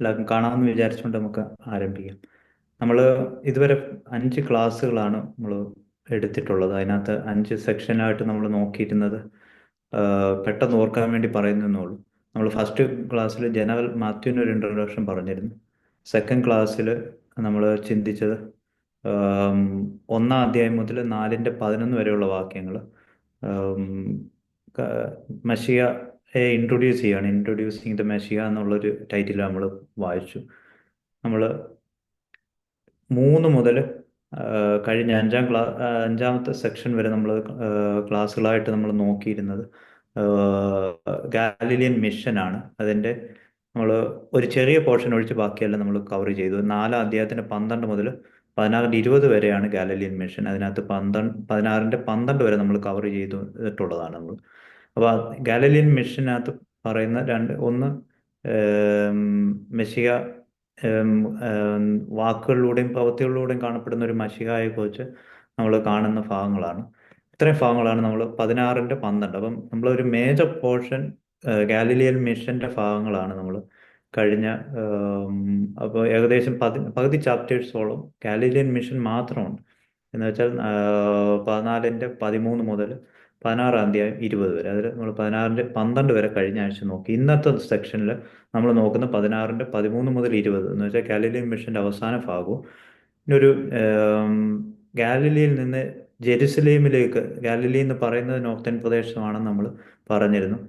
എല്ലാവർക്കും കാണാമെന്ന് വിചാരിച്ചുകൊണ്ട് നമുക്ക് ആരംഭിക്കാം. നമ്മൾ ഇതുവരെ 5 ക്ലാസ്സുകളാണ് നമ്മൾ എടുത്തിട്ടുള്ളത്. അതിനകത്ത് 5 സെക്ഷനായിട്ട് നമ്മൾ നോക്കിയിരുന്നത് പെട്ടെന്ന് ഓർക്കാൻ വേണ്ടി പറയുന്നേ ഉള്ളൂ. നമ്മൾ ഫസ്റ്റ് ക്ലാസ്സിൽ ജനറൽ മാത്യുവിന് ഒരു ഇൻട്രൊഡക്ഷൻ പറഞ്ഞിരുന്നു. സെക്കൻഡ് ക്ലാസ്സിൽ നമ്മൾ ചിന്തിച്ചത് ആം, 1-ാം അധ്യായം മുതൽ 4-ന്റെ 11 വരെയുള്ള വാക്യങ്ങൾ മഷിയയെ ഇൻട്രൊഡ്യൂസ് ചെയ്യാണ്. ഇൻട്രൊഡ്യൂസിങ് ദ മെഷിയ എന്നുള്ളൊരു ടൈറ്റിൽ നമ്മൾ വായിച്ചു. നമ്മൾ 3 മുതൽ കഴിഞ്ഞ 5-ാമത്തെ സെക്ഷൻ വരെ നമ്മൾ ക്ലാസ്സുകളായിട്ട് നമ്മൾ നോക്കിയിരുന്നത് ഗാലിലിയൻ മിഷനാണ്. അതിൻ്റെ നമ്മൾ ഒരു ചെറിയ പോർഷൻ ഒഴിച്ച് ബാക്കിയെല്ലാം നമ്മൾ കവർ ചെയ്തു. 4-ാം അധ്യായത്തിൻ്റെ 12 മുതൽ 16-20 വരെയാണ് ഗാലിലിയൻ മിഷൻ. അതിനകത്ത് 16-ന്റെ 12 വരെ നമ്മൾ കവർ ചെയ്തിട്ടുള്ളതാണ് നമ്മൾ. അപ്പോൾ ഗാലിലിയൻ മിഷനകത്ത് പറയുന്ന ഒന്ന് ഏം, മെസ്സിഹ ഏം, ഏം, വാക്കുകളിലൂടെയും പ്രവൃത്തികളിലൂടെയും കാണപ്പെടുന്ന ഒരു മഷിഹായെക്കുറിച്ച് നമ്മൾ കാണുന്ന ഭാഗങ്ങളാണ്. ഇത്രയും ഭാഗങ്ങളാണ് നമ്മൾ 16-ന്റെ 12. അപ്പം നമ്മളൊരു മേജർ പോർഷൻ ഗാലിലിയൻ മിഷന്റെ ഭാഗങ്ങളാണ് നമ്മൾ കഴിഞ്ഞ അപ്പോൾ ഏകദേശം പകുതി ചാപ്റ്റേഴ്സോളം ഗാലിലിയൻ മിഷൻ മാത്രമുണ്ട്. എന്ന് വെച്ചാൽ 14-ന്റെ 13 മുതൽ 16-ാം അധ്യായം 20 വരെ. അതിൽ നമ്മൾ 16-ന്റെ 12 വരെ കഴിഞ്ഞ ആഴ്ച നോക്കി. ഇന്നത്തെ സെക്ഷനിൽ നമ്മൾ നോക്കുന്ന 16-ന്റെ 13 മുതൽ 20 എന്ന് വെച്ചാൽ ഗാലിലിയൻ മിഷന്റെ അവസാന ഭാഗവും. പിന്നെ ഒരു ഗാലിലിയിൽ നിന്ന് ജെറുസലേമിലേക്ക്, ഗാലിലി എന്ന് പറയുന്നത് നോർത്തേൺ പ്രദേശമാണെന്ന് നമ്മൾ പറഞ്ഞിരുന്നു.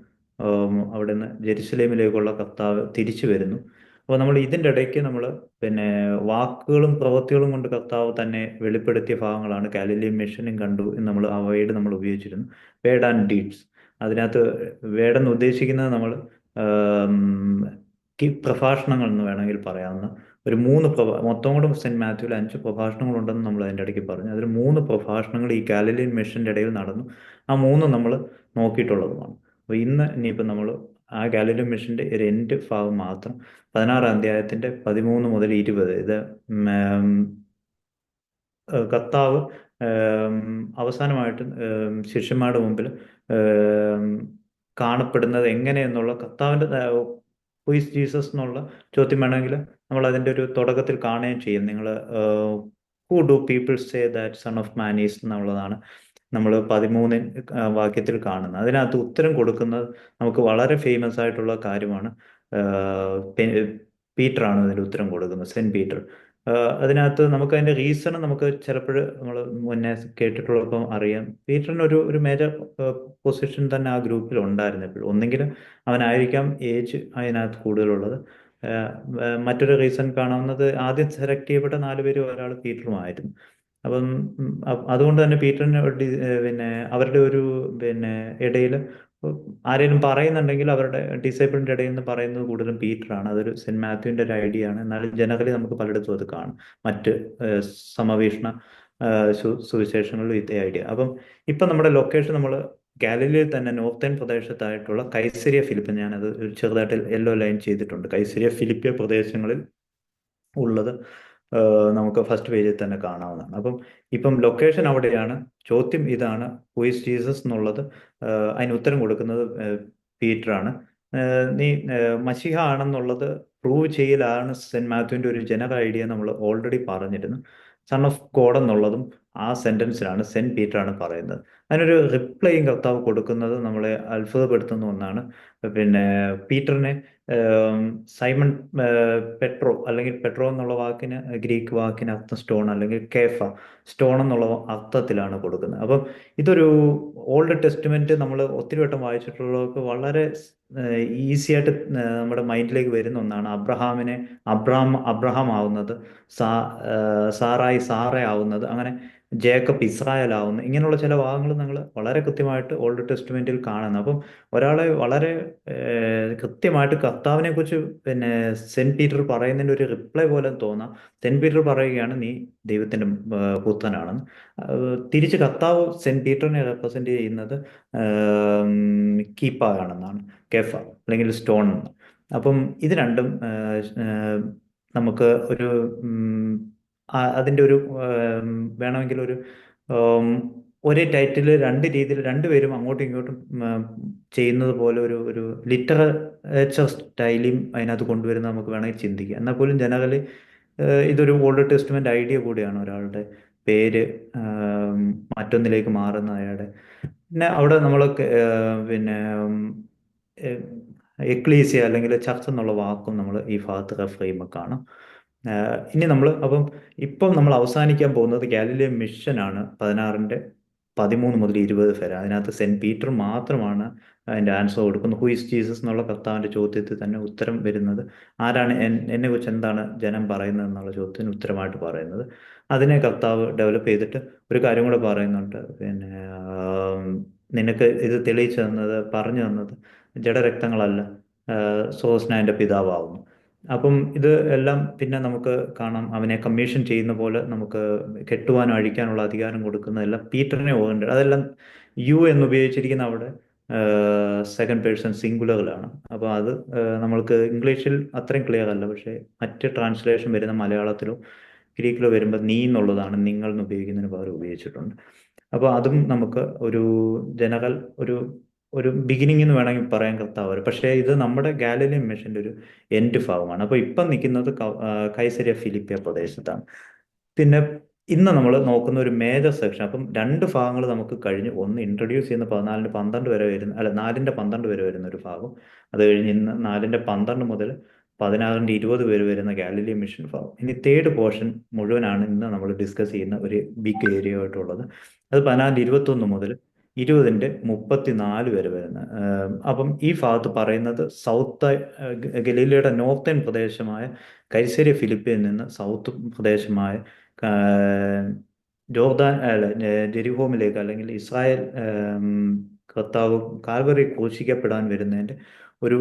അവിടെ നിന്ന് ജെറുസലേമിലേക്കുള്ള കർത്താവ് തിരിച്ചു വരുന്നു. അപ്പോൾ നമ്മൾ ഇതിൻ്റെ ഇടയ്ക്ക് നമ്മൾ പിന്നെ വാക്കുകളും പ്രവൃത്തികളും കൊണ്ട് കർത്താവ് തന്നെ വെളിപ്പെടുത്തിയ ഭാഗങ്ങളാണ്. ഗാലിലിയൻ മിഷനും കണ്ടു എന്ന് നമ്മൾ ആ വേർഡ് നമ്മൾ ഉപയോഗിച്ചിരുന്നു. Word and deeds. അതിനകത്ത് വേർഡ് എന്ന് ഉദ്ദേശിക്കുന്നത് നമ്മൾ പ്രഭാഷണങ്ങൾ എന്ന് വേണമെങ്കിൽ പറയാവുന്ന ഒരു 3 മൊത്തം കൂടെ സെന്റ് മാത്യുവിൽ 5 പ്രഭാഷണങ്ങളുണ്ടെന്ന് നമ്മൾ അതിൻ്റെ ഇടയ്ക്ക് പറഞ്ഞു. അതിൽ 3 പ്രഭാഷണങ്ങൾ ഈ ഗാലിലിയൻ മിഷന്റെ ഇടയിൽ നടന്നു. ആ 3 നമ്മൾ നോക്കിയിട്ടുള്ളതുമാണ്. അപ്പോൾ ഇനിയിപ്പോൾ നമ്മൾ ആ ഗാലിലിയൻ മിഷന്റെ ഒരു എൻഡ് ഭാഗം മാത്രം 16-ാം അധ്യായത്തിന്റെ 13 മുതൽ 20, ഇത് കർത്താവ് അവസാനമായിട്ട് ശിഷ്യന്മാരുടെ മുമ്പിൽ കാണപ്പെടുന്നത് എങ്ങനെയെന്നുള്ള കർത്താവിൻ്റെ ഹു ഈസ് ജീസസ് എന്നുള്ള ചോദ്യം വേണമെങ്കിൽ നമ്മൾ അതിൻ്റെ ഒരു തുടക്കത്തിൽ കാണുകയും ചെയ്യും. നിങ്ങൾ who do people say that son of man is എന്നുള്ളതാണ് നമ്മൾ 13 വാക്യത്തിൽ കാണുന്നത്. അതിനകത്ത് ഉത്തരം കൊടുക്കുന്നത് നമുക്ക് വളരെ ഫേമസ് ആയിട്ടുള്ള കാര്യമാണ്. പീറ്ററാണ് അതിൻ്റെ ഉത്തരം കൊടുക്കുന്നത്, സെന്റ് പീറ്റർ. അതിനകത്ത് നമുക്ക് അതിൻ്റെ റീസൺ നമുക്ക് ചിലപ്പോൾ നമ്മൾ മുന്നേ കേട്ടിട്ടുള്ളപ്പം അറിയാം. പീറ്ററിന് ഒരു മേജർ പൊസിഷൻ തന്നെ ആ ഗ്രൂപ്പിൽ ഉണ്ടായിരുന്നു എപ്പോഴും. ഒന്നെങ്കിൽ അവനായിരിക്കാം ഏജ് അതിനകത്ത് കൂടുതലുള്ളത്. മറ്റൊരു റീസൺ കാണാവുന്നത് ആദ്യം സെലക്ട് ചെയ്യപ്പെട്ട 4 പേരും ഒരാൾ പീറ്ററുമായിരുന്നു. അപ്പം അതുകൊണ്ട് തന്നെ പീറ്ററിന് പിന്നെ അവരുടെ ഒരു പിന്നെ ഇടയിൽ ആരെങ്കിലും പറയുന്നുണ്ടെങ്കിൽ അവരുടെ ഡിസൈപ്പിളിൻ്റെ ഇടയിൽ നിന്ന് പറയുന്നത് കൂടുതലും പീറ്ററാണ്. അതൊരു സെന്റ് മാത്യുവിൻ്റെ ഒരു ഐഡിയ ആണ്. എന്നാലും ജനറലി നമുക്ക് പലയിടത്തും അത് കാണും. മറ്റ് സമവീക്ഷണ സുവിശേഷങ്ങളിലും ഇതേ ഐഡിയ. അപ്പം ഇപ്പം നമ്മുടെ ലൊക്കേഷൻ നമ്മൾ ഗാലിലിയിൽ തന്നെ നോർത്തേൺ പ്രദേശത്തായിട്ടുള്ള കൈസരിയ ഫിലിപ്പ്, ഞാനത് ചെറുതായിട്ട് യെല്ലോ ലൈൻ ചെയ്തിട്ടുണ്ട്. കൈസരിയ ഫിലിപ്പിയ പ്രദേശങ്ങളിൽ ഉള്ളത് നമുക്ക് ഫസ്റ്റ് പേജിൽ തന്നെ കാണാവുന്നതാണ്. അപ്പം ഇപ്പം ലൊക്കേഷൻ അവിടെയാണ്. ചോദ്യം ഇതാണ്, ഹു ഈസ് ജീസസ് എന്നുള്ളത്. അതിന് ഉത്തരം കൊടുക്കുന്നത് പീറ്ററാണ്. നീ മശിഹ ആണെന്നുള്ളത് പ്രൂവ് ചെയ്യലാണ് സെന്റ് മാത്യുവിൻ്റെ ഒരു ജനറൽ ഐഡിയ നമ്മൾ ഓൾറെഡി പറഞ്ഞിരുന്നു. സൺ ഓഫ് ഗോഡ് എന്നുള്ളതും ആ സെന്റൻസിലാണ് സെന്റ് പീറ്ററാണ് പറയുന്നത്. അതിനൊരു റിപ്ലൈയും കർത്താവ് കൊടുക്കുന്നത് നമ്മളെ അത്ഭുതപ്പെടുത്തുന്ന ഒന്നാണ്. പിന്നെ പീറ്ററിനെ സൈമൺ പെട്രോ, അല്ലെങ്കിൽ പെട്രോ എന്നുള്ള വാക്കിന് ഗ്രീക്ക് വാക്കിന് അർത്ഥം സ്റ്റോൺ, അല്ലെങ്കിൽ കേഫ സ്റ്റോൺ എന്നുള്ള അർത്ഥത്തിലാണ് കൊടുക്കുന്നത്. അപ്പം ഇതൊരു ഓൾഡ് ടെസ്റ്റ്മെന്റ് നമ്മൾ ഒത്തിരി വട്ടം വായിച്ചിട്ടുള്ളവർക്ക് വളരെ ഈസി ആയിട്ട് നമ്മുടെ മൈൻഡിലേക്ക് വരുന്ന ഒന്നാണ്. അബ്രഹാം ആവുന്നത്, സാറായി സാറ ആവുന്നത്, അങ്ങനെ ജേക്കബ് ഇസ്രായേൽ ആവുന്നത്, ഇങ്ങനെയുള്ള ചില ഭാഗങ്ങൾ നിങ്ങൾ വളരെ കൃത്യമായിട്ട് ഓൾഡ് ടെസ്റ്റ്മെന്റിൽ കാണുന്നത്. അപ്പം ഒരാളെ വളരെ കൃത്യമായിട്ട് കർത്താവിനെ കുറിച്ച് പിന്നെ സെന്റ് പീറ്റർ പറയുന്നതിൻ്റെ ഒരു റിപ്ലൈ പോലെ തോന്നാം. സെന്റ് പീറ്റർ പറയുകയാണ് നീ ദൈവത്തിൻ്റെ പുത്രനാണെന്ന്. തിരിച്ച് കർത്താവ് സെന്റ് പീറ്ററിനെ റെപ്രസെന്റ് ചെയ്യുന്നത് കീപ്പ ആണെന്നാണ്, കെഫ അല്ലെങ്കിൽ സ്റ്റോൺ എന്ന്. അപ്പം ഇത് രണ്ടും നമുക്ക് ഒരു അതിൻ്റെ ഒരു വേണമെങ്കിൽ ഒരു ഒരേ ടൈറ്റിൽ രണ്ട് രീതിയിൽ രണ്ടുപേരും അങ്ങോട്ടും ഇങ്ങോട്ടും ചെയ്യുന്നത് പോലെ ഒരു ലിറ്ററേച്ചർ സ്റ്റൈലും അതിനകത്ത് കൊണ്ടുവരുന്ന നമുക്ക് വേണമെങ്കിൽ ചിന്തിക്കാം. എന്നാൽ പോലും ജനറലി ഇതൊരു ഓൾഡ് ടെസ്റ്റ്മെന്റ് ഐഡിയ കൂടിയാണ്, ഒരാളുടെ പേര് മറ്റൊന്നിലേക്ക് മാറുന്ന അയാളുടെ. പിന്നെ അവിടെ നമ്മൾ പിന്നെ എക്ലീസിയ അല്ലെങ്കിൽ ചർച്ച് എന്നുള്ള വാക്കും നമ്മൾ ഈ ഭാഗത്ത് റെഫർ ചെയ്യുമ്പോൾ കാണാം. ഇനി നമ്മൾ അപ്പം ഇപ്പം നമ്മൾ അവസാനിക്കാൻ പോകുന്നത് ഗാലിലിയൻ മിഷനാണ് 16-13 മുതൽ 20 വരെ. അതിനകത്ത് സെന്റ് പീറ്റർ മാത്രമാണ് അതിൻ്റെ ആൻസർ കൊടുക്കുന്നത്. ഹു ഈസ് ജീസസ് എന്നുള്ള കർത്താവിൻ്റെ ചോദ്യത്തിൽ തന്നെ ഉത്തരം വരുന്നത്. ആരാണ് എന്നെ കുറിച്ച് എന്താണ് ജനം പറയുന്നത് എന്നുള്ള ചോദ്യത്തിന് ഉത്തരമായിട്ട് പറയുന്നത്. അതിനെ കർത്താവ് ഡെവലപ്പ് ചെയ്തിട്ട് ഒരു കാര്യം കൂടെ പറയുന്നുണ്ട്. പിന്നെ നിനക്ക് ഇത് തെളിയിച്ചു തന്നത്, പറഞ്ഞു തന്നത് ജഡരക്തങ്ങളല്ല, സോസ്നാൻ്റെ പിതാവാകുന്നു. അപ്പം ഇത് എല്ലാം പിന്നെ നമുക്ക് കാണാം, അവനെ കമ്മീഷൻ ചെയ്യുന്ന പോലെ നമുക്ക് കെട്ടുവാനോ അഴിക്കാനുള്ള അധികാരം കൊടുക്കുന്നതെല്ലാം പീറ്ററിനെ ഓർമ്മ. അതെല്ലാം യു എന്ന് ഉപയോഗിച്ചിരിക്കുന്ന അവിടെ സെക്കൻഡ് പേഴ്സൺ സിംഗുലറിലാണ്. അപ്പോൾ അത് നമ്മൾക്ക് ഇംഗ്ലീഷിൽ അത്രയും ക്ലിയർ അല്ല, പക്ഷേ മറ്റ് ട്രാൻസ്ലേഷൻ വരുന്ന മലയാളത്തിലോ ഗ്രീക്കിലോ വരുമ്പോൾ നീ എന്നുള്ളതാണ് നിങ്ങൾ എന്ന് ഉപയോഗിക്കുന്നതിന് പകരം ഉപയോഗിച്ചിട്ടുണ്ട്. അപ്പോൾ അതും നമുക്ക് ഒരു ജനറൽ ഒരു ഒരു ബിഗിനിങ് എന്ന് വേണമെങ്കിൽ പറയാൻ കർത്താവ്. പക്ഷേ ഇത് നമ്മുടെ ഗാലിലിയൻ മിഷന്റെ ഒരു എൻഡ് ഭാഗമാണ്. അപ്പോൾ ഇപ്പം നിൽക്കുന്നത് കൈസരിയ ഫിലിപ്പിയ പ്രദേശത്താണ്. പിന്നെ ഇന്ന് നമ്മൾ നോക്കുന്ന ഒരു മേജർ സെക്ഷൻ, അപ്പം രണ്ട് ഭാഗങ്ങൾ നമുക്ക് കഴിഞ്ഞു. ഒന്ന് ഇൻട്രൊഡ്യൂസ് ചെയ്യുന്ന 14-12 വരെ വരുന്ന, അല്ല 4-12 വരെ വരുന്ന ഒരു ഭാഗം. അത് കഴിഞ്ഞ് ഇന്ന് 4-12 മുതൽ 16-20 വരെ വരുന്ന ഗാലിലിയൻ മിഷൻ ഭാഗം. ഇനി തേർഡ് പോർഷൻ മുഴുവനാണ് ഇന്ന് നമ്മൾ ഡിസ്കസ് ചെയ്യുന്ന ഒരു ബിഗ് ഏരിയ ആയിട്ടുള്ളത്. അത് 14-21 മുതൽ 20-34 വരെ വരുന്ന. അപ്പം ഈ ഭാഗത്ത് പറയുന്നത് സൗത്ത് ഗലീലയുടെ നോർത്തേൺ പ്രദേശമായ കൈസരിയ ഫിലിപ്പിയിൽ നിന്ന് സൗത്ത് പ്രദേശമായ ജോർദാൻ അല്ല ജെരിഹോമിലേക്ക്, അല്ലെങ്കിൽ ഇസ്രായേൽ കർത്താവ് കാൽവറി ക്രൂശിക്കപ്പെടാൻ വരുന്നതിൻ്റെ ഒരു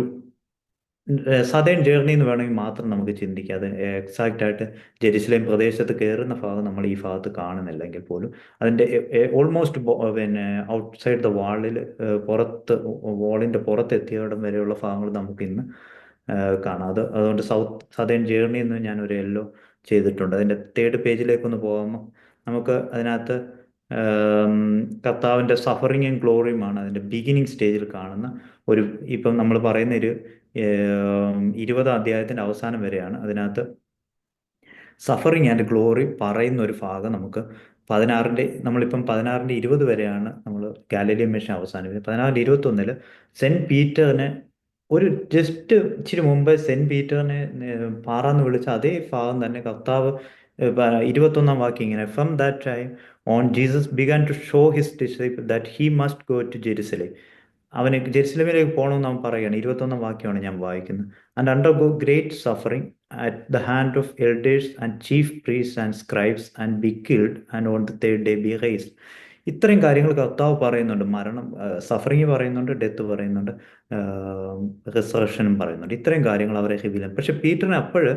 സദേൺ ജേർണി എന്ന് വേണമെങ്കിൽ മാത്രം നമുക്ക് ചിന്തിക്കാം. അത് എക്സാക്റ്റ് ആയിട്ട് ജെറുസലേം പ്രദേശത്ത് കയറുന്ന ഭാഗം നമ്മൾ ഈ ഭാഗത്ത് കാണുന്നില്ലെങ്കിൽ പോലും അതിൻ്റെ ഓൾമോസ്റ്റ് പിന്നെ ഔട്ട്സൈഡ് ദ വാളിൽ പുറത്ത്, വാളിൻ്റെ പുറത്തെത്തിയവിടം വരെയുള്ള ഭാഗങ്ങൾ നമുക്ക് ഇന്ന് കാണാം. അതുകൊണ്ട് സദേൺ ജേർണി എന്ന് ഞാൻ ഒരു യെല്ലോ ചെയ്തിട്ടുണ്ട്. അതിൻ്റെ തേർഡ് പേജിലേക്കൊന്ന് പോകുമ്പോൾ നമുക്ക് അതിനകത്ത് കർത്താവിൻ്റെ സഫറിങ്ങും ഗ്ലോറിയുമാണ് അതിൻ്റെ ബിഗിനിങ് സ്റ്റേജിൽ കാണുന്ന ഒരു, ഇപ്പം നമ്മൾ പറയുന്ന ഒരു 20-ാം അധ്യായത്തിൻ്റെ അവസാനം വരെയാണ് അതിനകത്ത് സഫറിങ് ആൻഡ് ഗ്ലോറി പറയുന്ന ഒരു ഭാഗം. നമുക്ക് നമ്മളിപ്പം 16-20 വരെയാണ് നമ്മൾ ഗാലിലിയൻ മിഷൻ അവസാനിപ്പിക്കുന്നത്. 16-21 സെന്റ് പീറ്ററിനെ ഒരു ജസ്റ്റ് ഇച്ചിരി മുമ്പ് സെന്റ് പീറ്ററിനെ പാറാന്ന് വിളിച്ച അതേ ഭാഗം തന്നെ കർത്താവ് 21-ാം വാക്യം ഇങ്ങനെ, from that time on Jesus began to show his disciples that he must go to Jerusalem. അവന് ജെറുസലേമിലേക്ക് പോകണമെന്ന് അവൻ പറയുകയാണ്. 21-ാം വാക്യമാണ് ഞാൻ വായിക്കുന്നത്. And undergo great suffering at the hand of elders and chief priest and scribes and be killed and on the third day be raised. ഇത്രയും കാര്യങ്ങൾ കർത്താവ് പറയുന്നുണ്ട്. മരണം, സഫറിങ് പറയുന്നുണ്ട്, ഡെത്ത് പറയുന്നുണ്ട്, റിസറക്ഷനും പറയുന്നുണ്ട്. ഇത്രയും കാര്യങ്ങൾ അവരെ റിവീൽ. പക്ഷെ പീറ്ററിന് അപ്പോഴ്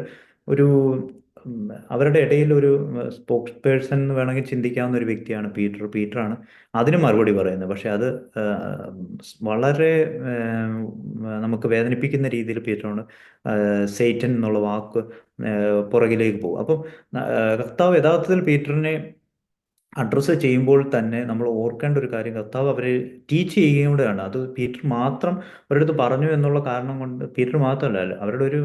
ഒരു അവരുടെ ഇടയിൽ ഒരു സ്പോക്സ് പേഴ്സൺ എന്ന് വേണമെങ്കിൽ ചിന്തിക്കാവുന്ന ഒരു വ്യക്തിയാണ് പീറ്ററാണ് അതിന് മറുപടി പറയുന്നത്. പക്ഷെ അത് വളരെ നമുക്ക് വേദനിപ്പിക്കുന്ന രീതിയിൽ പീറ്ററോട് സേറ്റൻ എന്നുള്ള വാക്ക് പുറകിലേക്ക് പോകും. അപ്പം കർത്താവ് യഥാർത്ഥത്തിൽ പീറ്ററിനെ അഡ്രസ്സ് ചെയ്യുമ്പോൾ തന്നെ നമ്മൾ ഓർക്കേണ്ട ഒരു കാര്യം, കർത്താവ് അവരെ ടീച്ച് ചെയ്യുകയും കൂടെയാണ്. അത് പീറ്റർ മാത്രം ഒരിടത്ത് പറഞ്ഞു എന്നുള്ള കാരണം കൊണ്ട്, പീറ്റർ മാത്രമല്ല അവരുടെ ഒരു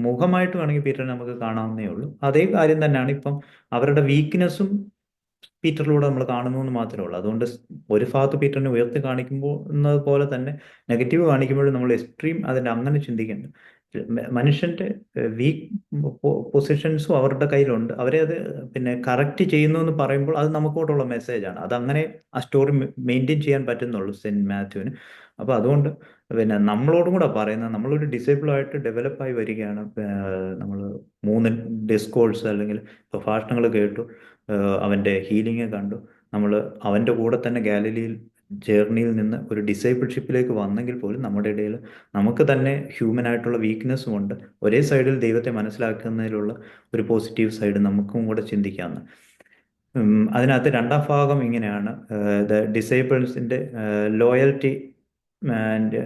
മുഖമായിട്ട് വേണമെങ്കിൽ പീറ്ററിനെ നമുക്ക് കാണാവുന്നേ ഉള്ളൂ. അതേ കാര്യം തന്നെയാണ് ഇപ്പം അവരുടെ വീക്ക്നെസ്സും പീറ്ററിലൂടെ നമ്മൾ കാണുന്നു എന്ന് മാത്രമേ ഉള്ളൂ. അതുകൊണ്ട് ഒരു ഭാഗത്ത് പീറ്ററിനെ ഉയർത്തി കാണിക്കുമ്പോൾ പോലെ തന്നെ നെഗറ്റീവ് കാണിക്കുമ്പോഴും നമ്മൾ എക്സ്ട്രീം അതിൻ്റെ അങ്ങനെ ചിന്തിക്കേണ്ട. മനുഷ്യന്റെ വീക്ക് പൊസിഷൻസും അവരുടെ കയ്യിലുണ്ട്. അവരെ അത് പിന്നെ കറക്റ്റ് ചെയ്യുന്നു എന്ന് പറയുമ്പോൾ അത് നമുക്കോട്ടുള്ള മെസ്സേജാണ്. അതങ്ങനെ ആ സ്റ്റോറി മെയിൻറ്റെയിൻ ചെയ്യാൻ പറ്റുന്നുള്ളൂ സെന്റ് മാത്യുവിന്. അപ്പോൾ അതുകൊണ്ട് പിന്നെ നമ്മളോടും കൂടെ പറയുന്നത്, നമ്മളൊരു ഡിസേബിളായിട്ട് ഡെവലപ്പായി വരികയാണ്. നമ്മൾ 3 ഡിസ്കോഴ്സ് അല്ലെങ്കിൽ പ്രഭാഷണങ്ങൾ കേട്ടു, അവൻ്റെ ഹീലിംഗ് കണ്ടു. നമ്മൾ അവൻ്റെ കൂടെ തന്നെ ഗാലിലിയിൽ ജേർണിയിൽ നിന്ന് ഒരു ഡിസൈപ്പിൾഷിപ്പിലേക്ക് വന്നെങ്കിൽ പോലും നമ്മുടെ ഇടയിൽ നമുക്ക് തന്നെ ഹ്യൂമൻ ആയിട്ടുള്ള വീക്ക്നെസ്സും ഉണ്ട്. ഒരേ സൈഡിൽ ദൈവത്തെ മനസ്സിലാക്കുന്നതിലുള്ള ഒരു പോസിറ്റീവ് സൈഡ് നമുക്കും കൂടെ ചിന്തിക്കാവുന്ന. അതിനകത്ത് രണ്ടാം ഭാഗം ഇങ്ങനെയാണ്, ഡിസൈപ്പിൾസിൻ്റെ ലോയൽറ്റി ആൻഡ്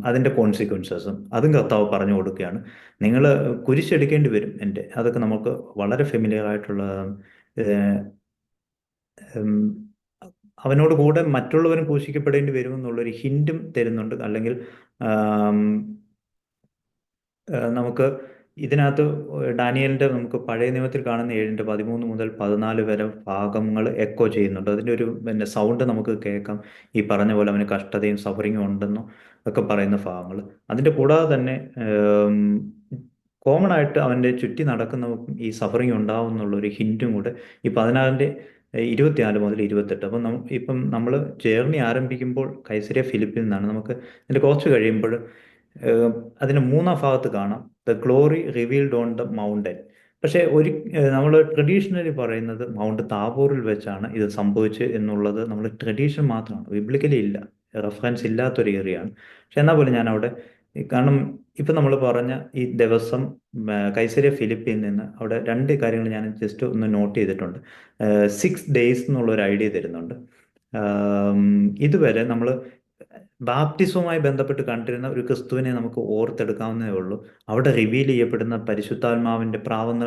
അതിൻ്റെ കോൺസിക്വൻസസും അതും കർത്താവ് പറഞ്ഞു കൊടുക്കുകയാണ്. നിങ്ങൾ കുരിശെടുക്കേണ്ടി വരും അതൊക്കെ നമുക്ക് വളരെ ഫെമിലിയർ ആയിട്ടുള്ള അവനോട് കൂടെ മറ്റുള്ളവരും ക്രൂശിക്കപ്പെടേണ്ടി വരുമെന്നുള്ളൊരു ഹിൻറ്റും തരുന്നുണ്ട്. അല്ലെങ്കിൽ ആം, നമുക്ക് ഇതിനകത്ത് ഡാനിയലിന്റെ നമുക്ക് പഴയ നിയമത്തിൽ കാണുന്ന 7:13 മുതൽ 14 വരെ ഭാഗങ്ങൾ എക്കോ ചെയ്യുന്നുണ്ട്. അതിന്റെ ഒരു പിന്നെ സൗണ്ട് നമുക്ക് കേൾക്കാം. ഈ പറഞ്ഞ പോലെ അവന് കഷ്ടതയും സഫറിങ്ങും ഉണ്ടെന്നും ഒക്കെ പറയുന്ന ഭാഗങ്ങൾ. അതിന്റെ കൂടാതെ തന്നെ കോമൺ ആയിട്ട് അവന്റെ ചുറ്റി നടക്കുന്നവർക്കും ഈ സഫറിങ് ഉണ്ടാവും എന്നുള്ള ഒരു ഹിന്റും കൂടെ ഈ 16-ന്റെ 24 മുതൽ 28. അപ്പം ഇപ്പം നമ്മൾ ജേർണി ആരംഭിക്കുമ്പോൾ കൈസരിയ ഫിലിപ്പിൽ നിന്നാണ്. നമുക്ക് ഇതിന്റെ കുറച്ച് കഴിയുമ്പോൾ ഏഹ് അതിന് മൂന്നാം ഭാഗത്ത് കാണാം the glory revealed on the mountain. പക്ഷേ നമ്മൾ ട്രഡീഷണലി പറയുന്നത് മൗണ്ട് താബോറിൽ വെച്ചാണ് ഇത് സംഭവിച്ചത് എന്നുള്ളത് നമ്മൾ ട്രഡീഷൻ മാത്രമാണ്, ബിബ്ലിക്കലി ഇല്ല, റെഫറൻസ് ഇല്ലാത്തൊരു ഏരിയയാണ്. പക്ഷെ എന്നാൽ പോലും ഞാൻ അവിടെ കാരണം ഇപ്പം നമ്മൾ പറഞ്ഞ ഈ ദിവസം കൈസരിയ ഫിലിപ്പിൽ നിന്ന് അവിടെ രണ്ട് കാര്യങ്ങൾ ഞാൻ ജസ്റ്റ് ഒന്ന് നോട്ട് ചെയ്തിട്ടുണ്ട്. 6 ഡേയ്സ് എന്നുള്ള ഒരു ഐഡിയ തരുന്നുണ്ട്. ആം, ഇതുവരെ നമ്മൾ ബാപ്റ്റിസവുമായി ബന്ധപ്പെട്ട് കണ്ടിരുന്ന ഒരു ക്രിസ്തുവിനെ നമുക്ക് ഓർത്തെടുക്കാവുന്നതേ ഉള്ളൂ. അവിടെ റിവീൽ ചെയ്യപ്പെടുന്ന പരിശുദ്ധാത്മാവിന്റെ പ്രാവുന്ന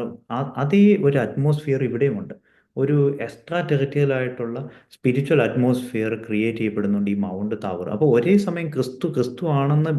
അതേ ഒരു അറ്റ്മോസ്ഫിയർ ഇവിടെയുമുണ്ട്. ഒരു എക്സ്ട്രാ ടെറിtorial ആയിട്ടുള്ള സ്പിരിച്വൽ അറ്റ്മോസ്ഫിയർ ക്രിയേറ്റ് ചെയ്യപ്പെടുന്നുണ്ട് ഈ മൗണ്ട് താവർ. അപ്പോൾ ഒരേ സമയം ക്രിസ്തു ക്രിസ്തു ആണെന്ന്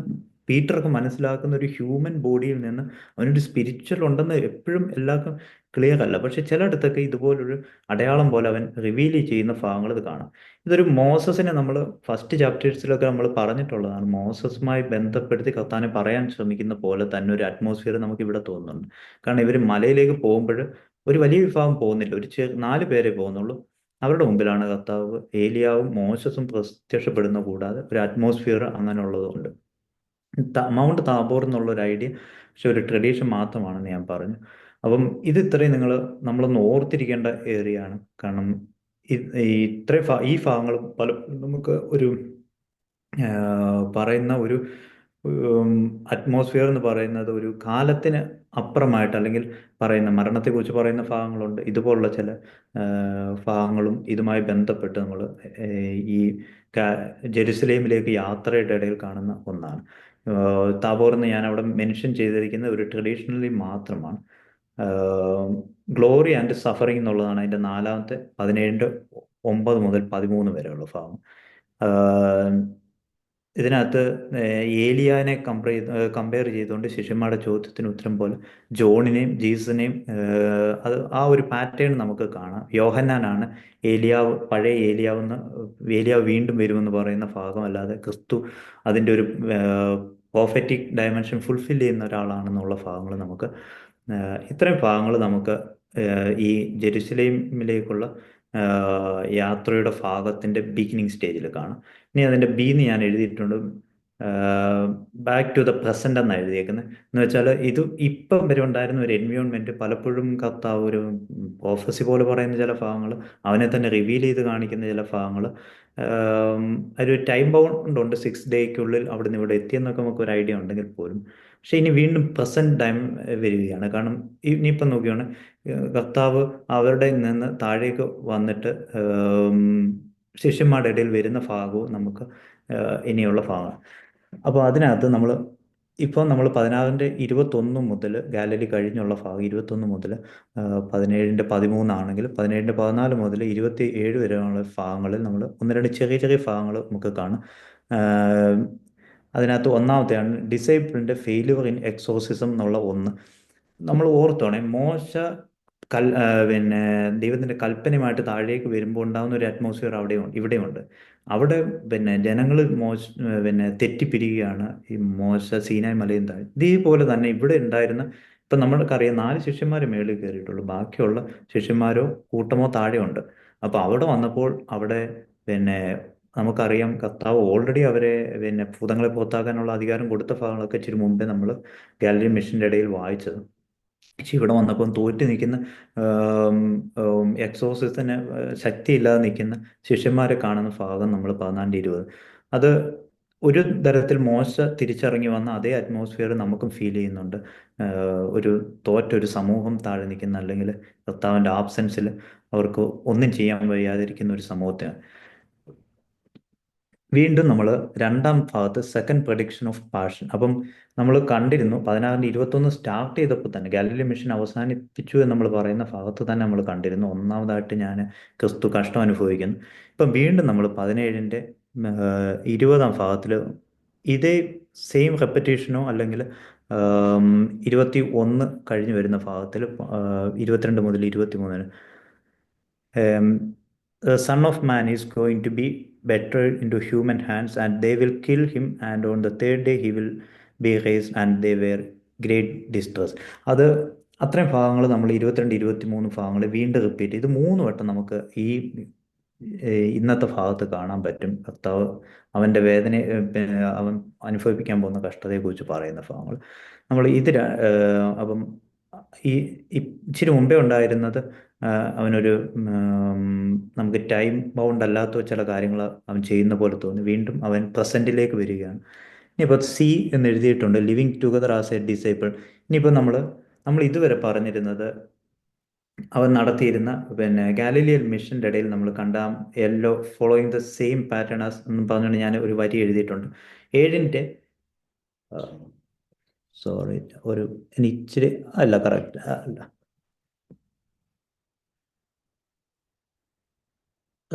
പീറ്റർക്ക് മനസ്സിലാക്കുന്ന ഒരു ഹ്യൂമൻ ബോഡിയിൽ നിന്ന് അവനൊരു സ്പിരിച്വൽ ഉണ്ടെന്ന് എപ്പോഴും എല്ലാവർക്കും ക്ലിയർ അല്ല. പക്ഷെ ചിലയിടത്തൊക്കെ ഇതുപോലൊരു അടയാളം പോലെ അവൻ റിവീൽ ചെയ്യുന്ന ഭാഗങ്ങൾ ഇത് കാണാം. ഇതൊരു മോസസിനെ നമ്മൾ ഫസ്റ്റ് ചാപ്റ്റേഴ്സിലൊക്കെ നമ്മൾ പറഞ്ഞിട്ടുള്ളതാണ്. മോസസുമായി ബന്ധപ്പെടുത്തി കർത്താനെ പറയാൻ ശ്രമിക്കുന്ന പോലെ തന്നെ ഒരു അറ്റ്മോസ്ഫിയർ നമുക്ക് ഇവിടെ തോന്നുന്നുണ്ട്. കാരണം ഇവർ മലയിലേക്ക് പോകുമ്പോൾ ഒരു വലിയ വിഭാഗം പോകുന്നില്ല, 4 പേരെ പോകുന്നുള്ളൂ. അവരുടെ മുമ്പിലാണ് കർത്താവ് ഏലിയാവും മോശസും പ്രത്യക്ഷപ്പെടുന്ന കൂടാതെ ഒരു അറ്റ്മോസ്ഫിയർ അങ്ങനെയുള്ളതുണ്ട്. മൗണ്ട് താബോർ എന്നുള്ള ഒരു ഐഡിയ പക്ഷെ ഒരു ട്രഡീഷൻ മാത്രമാണെന്ന് ഞാൻ പറഞ്ഞു. അപ്പം ഇത് ഇത്രയും നമ്മളൊന്ന് ഓർത്തിരിക്കേണ്ട ഏരിയയാണ്. കാരണം ഈ ഭാഗങ്ങൾ പലപ്പോഴും നമുക്ക് ഒരു പറയുന്ന ഒരു അറ്റ്മോസ്ഫിയർ എന്ന് പറയുന്നത് ഒരു കാലത്തിന് അപ്പുറമായിട്ട്, അല്ലെങ്കിൽ പറയുന്ന മരണത്തെക്കുറിച്ച് പറയുന്ന ഭാഗങ്ങളുണ്ട്. ഇതുപോലുള്ള ചില ഭാഗങ്ങളും ഇതുമായി ബന്ധപ്പെട്ട് നമ്മൾ ഈ ജെറുസലേമിലേക്ക് യാത്രയുടെ ഇടയിൽ കാണുന്ന ഒന്നാണ്. താബോർ എന്ന് ഞാൻ അവിടെ മെൻഷൻ ചെയ്തിരിക്കുന്ന ഒരു ട്രഡീഷണലി മാത്രമാണ്. ഗ്ലോറി ആൻഡ് സഫറിങ് എന്നുള്ളതാണ് അതിൻ്റെ 4-ാമത്തെ 17:9 മുതൽ 13 വരെയുള്ള ഭാഗം. ഇതിനകത്ത് ഏലിയാനെ കമ്പയർ ചെയ്തുകൊണ്ട് ശിഷ്യന്മാരുടെ ചോദ്യത്തിന് ഉത്തരം പോലെ ജോണിനെയും ജീസസിനെയും അത് ആ ഒരു പാറ്റേൺ നമുക്ക് കാണാം. യോഹന്നാനാണ് ഏലിയാവ്, പഴയ ഏലിയാവ് വീണ്ടും വരുമെന്ന് പറയുന്ന ഭാഗം, അല്ലാതെ ക്രിസ്തു അതിൻ്റെ ഒരു പ്രോഫറ്റിക് ഡയമെൻഷൻ ഫുൾഫിൽ ചെയ്യുന്ന ഒരാളാണെന്നുള്ള ഭാഗങ്ങൾ നമുക്ക് ഇത്രയും ഭാഗങ്ങൾ നമുക്ക് ഈ ജെറുസലേമിലേക്കുള്ള യാത്രയുടെ ഭാഗത്തിൻ്റെ ബിഗിനിങ് സ്റ്റേജിൽ കാണാം. ഇനി അതിൻ്റെ ബിന്ന് ഞാൻ എഴുതിയിട്ടുണ്ട്, ബാക്ക് ടു ദ പ്രസന്റ് എന്നാണ് എഴുതിയേക്കുന്നത്. എന്ന് വെച്ചാൽ ഇത് ഇപ്പം വരെ ഉണ്ടായിരുന്ന ഒരു എൻവയോൺമെന്റ് പലപ്പോഴും കർത്താവ് ഒരു പ്രോഫസി പോലെ പറയുന്ന ചില ഭാഗങ്ങൾ, അവനെ തന്നെ റിവീൽ ചെയ്ത് കാണിക്കുന്ന ചില ഭാഗങ്ങൾ, ഒരു ടൈം ബൗണ്ട് ഉണ്ട്, 6 ഡേയ്ക്കുള്ളിൽ അവിടെ നിന്ന് ഇവിടെ എത്തിയെന്നൊക്കെ നമുക്ക് ഒരു ഐഡിയ ഉണ്ടെങ്കിൽ പോലും. പക്ഷെ ഇനി വീണ്ടും പ്രസന്റ് ടൈം വരികയാണ്. കാരണം ഇനിയിപ്പം നോക്കുകയാണ്, കർത്താവ് അവരുടെ നിന്ന് താഴേക്ക് വന്നിട്ട് ശിഷ്യന്മാരുടെ ഇടയിൽ വരുന്ന ഭാഗവും നമുക്ക് ഇനിയുള്ള ഭാഗമാണ്. അപ്പോൾ അതിനകത്ത് ഇപ്പോൾ നമ്മൾ 16-ന്റെ 21 മുതൽ ഗാലറി കഴിഞ്ഞുള്ള ഭാഗം 21 മുതൽ 17-ന്റെ 13 ആണെങ്കിൽ 17-ന്റെ 14 മുതൽ 27 വരെയുള്ള ഭാഗങ്ങളിൽ നമ്മൾ ഒന്ന് രണ്ട് ചെറിയ ചെറിയ ഭാഗങ്ങൾ നമുക്ക് കാണാം. അതിനകത്ത് ഒന്നാമത്തെയാണ് ഡിസൈപ്പിളിൻ്റെ ഫെയിലുവർ ഇൻ എക്സോസിസം എന്നുള്ള ഒന്ന്. നമ്മൾ ഓർത്തോണേ, പിന്നെ ദൈവത്തിൻ്റെ കൽപ്പനയുമായിട്ട് താഴേക്ക് വരുമ്പോൾ ഉണ്ടാകുന്ന ഒരു അറ്റ്മോസ്ഫിയർ ഇവിടെയുണ്ട്. അവിടെ പിന്നെ ജനങ്ങൾ പിന്നെ തെറ്റിപ്പിരിക്കുകയാണ്. ഈ സീനായ് മലയും താഴെ ഇതേപോലെ തന്നെ ഇവിടെ ഉണ്ടായിരുന്ന, ഇപ്പം നമ്മൾക്കറിയാം 4 ശിഷ്യന്മാർ മേളിൽ കയറിയിട്ടുള്ളൂ, ബാക്കിയുള്ള ശിഷ്യന്മാരോ കൂട്ടമോ താഴെയുണ്ട്. അപ്പോൾ അവിടെ വന്നപ്പോൾ അവിടെ പിന്നെ നമുക്കറിയാം കർത്താവ് ഓൾറെഡി അവരെ പിന്നെ ഭൂതങ്ങളെ പുറത്താക്കാനുള്ള അധികാരം കൊടുത്ത ഭാഗങ്ങളൊക്കെ ഇച്ചിരി മുമ്പേ നമ്മൾ ഗാലറി മിഷൻ്റെ ഇടയിൽ വായിച്ചത്. പക്ഷെ ഇവിടെ വന്നപ്പം തോറ്റ് നിൽക്കുന്ന എക്സോസിസത്തിന് ശക്തിയില്ലാതെ നിൽക്കുന്ന ശിഷ്യന്മാരെ കാണുന്ന ഭാഗം നമ്മൾ 14-20. അത് ഒരു തരത്തിൽ തിരിച്ചറിഞ്ഞു വന്ന അതേ അറ്റ്മോസ്ഫിയർ നമുക്കും ഫീൽ ചെയ്യുന്നുണ്ട്. ഒരു ഒരു സമൂഹം താഴെ നിൽക്കുന്ന, അല്ലെങ്കിൽ കർത്താവിൻ്റെ ആബ്സെൻസിൽ അവർക്ക് ഒന്നും ചെയ്യാൻ വയ്യാതിരിക്കുന്ന ഒരു സമൂഹത്തിന്. വീണ്ടും നമ്മൾ രണ്ടാം ഭാഗത്ത് സെക്കൻഡ് പ്രഡിക്ഷൻ ഓഫ് പാഷൻ. അപ്പം നമ്മൾ കണ്ടിരുന്നു 16-21 സ്റ്റാർട്ട് ചെയ്തപ്പോൾ തന്നെ ഗാലീലിയോ മിഷൻ അവസാനിപ്പിച്ചു എന്ന് നമ്മൾ പറയുന്ന ഭാഗത്ത് തന്നെ നമ്മൾ കണ്ടിരുന്നു ഒന്നാമതായിട്ട് ഞാൻ ക്രിസ്തു കഷ്ടം അനുഭവിക്കുന്നു. ഇപ്പം വീണ്ടും നമ്മൾ 17-ന്റെ 20-ാം ഭാഗത്തിൽ ഇതേ സെയിം റെപ്പറ്റീഷനോ അല്ലെങ്കിൽ 21 കഴിഞ്ഞ് വരുന്ന ഭാഗത്തിൽ 22 മുതൽ 23 the Son of Man is going to be betrayed into human hands, and they will kill him, and on the third day he will be raised, and they were great distress. അത് അത്രയും ഭാഗങ്ങൾ നമ്മൾ 22-23 ഭാഗങ്ങൾ വീണ്ടും repeat ഇത് മൂന്ന് വട്ടം നമുക്ക് ഈ ഇന്നത്തെ ഭാഗത്ത് കാണാൻ പറ്റും. കർത്താവ് അവൻ്റെ വേദന, പിന്നെ അവൻ അനുഭവിപ്പിക്കാൻ പോകുന്ന കഷ്ടതയെക്കുറിച്ച് പറയുന്ന ഭാഗങ്ങൾ നമ്മൾ അപ്പം ഈ ഇച്ചിരി മുമ്പേ ഉണ്ടായിരുന്നത് അവനൊരു നമുക്ക് ടൈം ബൗണ്ട് അല്ലാത്ത ചില കാര്യങ്ങൾ അവൻ ചെയ്യുന്ന പോലെ തോന്നി. വീണ്ടും അവൻ പ്രസൻറ്റിലേക്ക് വരികയാണ്. ഇനിയിപ്പോൾ സി എന്ന് എഴുതിയിട്ടുണ്ട് living together as A disciple. ഇനിയിപ്പോൾ നമ്മൾ ഇതുവരെ പറഞ്ഞിരുന്നത് അവൻ നടത്തിയിരുന്ന പിന്നെ ഗാലീലിയൻ മിഷൻ്റെ ഇടയിൽ നമ്മൾ കണ്ട yellow following the same pattern as എന്ന് പറഞ്ഞുകൊണ്ട് ഞാൻ ഒരു വരി എഴുതിയിട്ടുണ്ട്. 7-ന്റെ സോറി ഇനി ഇച്ചിരി അല്ല കറക്റ്റ് അല്ല